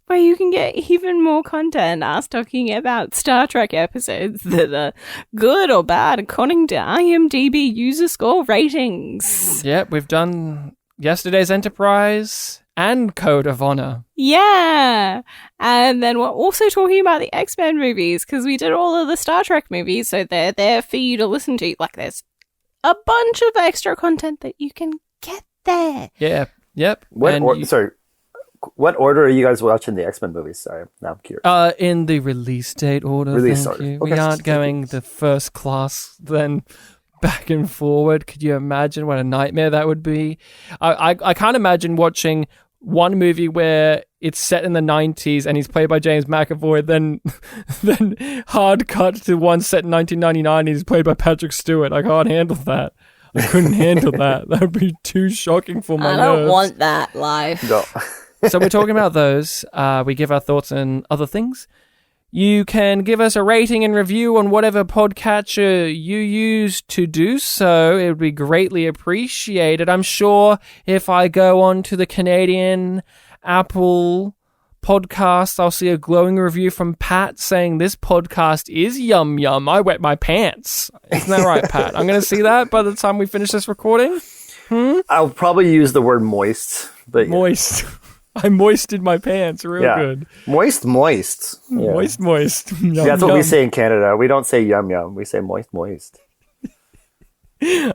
Where you can get even more content, us talking about Star Trek episodes that are good or bad according to IMDb user score ratings. Yep, we've done yesterday's Enterprise and Code of Honor. Yeah. And then we're also talking about the X-Men movies, because we did all of the Star Trek movies, so they're there for you to listen to. Like, there's a bunch of extra content that you can get there. Yeah. Yep. What order are you guys watching the X-Men movies? Sorry, now I'm curious. In the release date order. Thank you. Okay. We aren't going the first class, then back and forward. Could you imagine what a nightmare that would be? I can't imagine watching one movie where it's set in the 90s and he's played by James McAvoy, then hard cut to one set in 1999 and he's played by Patrick Stewart. I can't handle that. I couldn't handle that. That would be too shocking for my nerves. I don't want that life. No. So we're talking about those. We give our thoughts on other things. You can give us a rating and review on whatever podcatcher you use to do so. It would be greatly appreciated. I'm sure if I go on to the Canadian Apple podcast, I'll see a glowing review from Pat saying this podcast is yum yum. I wet my pants. Isn't that right, Pat? I'm going to see that by the time we finish this recording. I'll probably use the word moist, but Moist. I moisted my pants real good. Moist. Yeah. Moist. Yum, That's what yum. we say in Canada. We don't say yum yum. We say moist.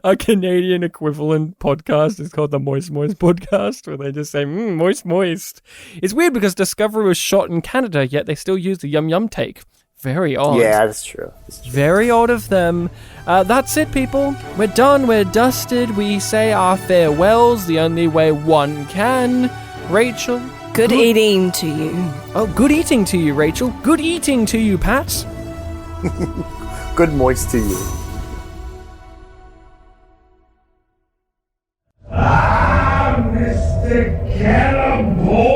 A Canadian equivalent podcast is called the Moist Podcast, where they just say, moist. It's weird because Discovery was shot in Canada, yet they still use the yum yum take. Very odd. Yeah, that's true. Very odd of them. That's it, people. We're done. We're dusted. We say our farewells the only way one can. Rachel. Good eating to you. Oh, good eating to you, Rachel. Good eating to you, Pat. Good moist to you. Mr. Cannibal!